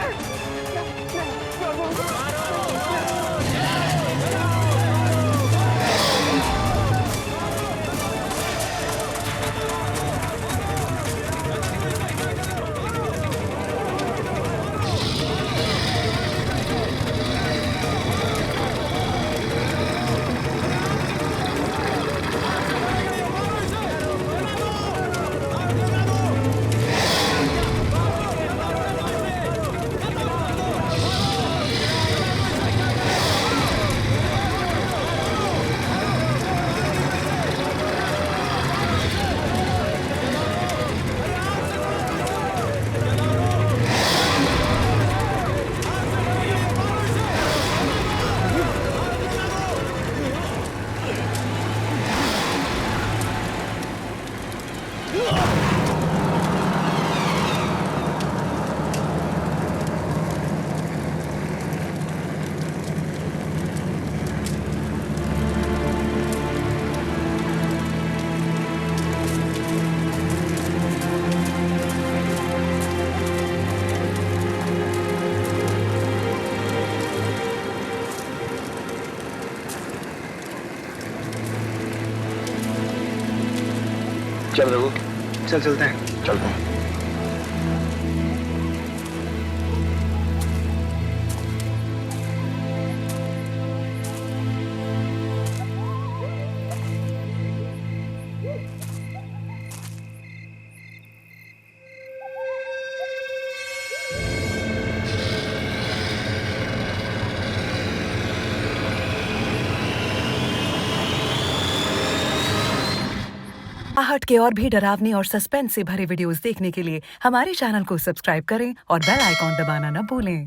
चल रघु, चल चलते हैं। चलते हैं। आहट के और भी डरावनी और सस्पेंस से भरे वीडियोस देखने के लिए हमारे चैनल को सब्सक्राइब करें और बेल आइकॉन दबाना न भूलें।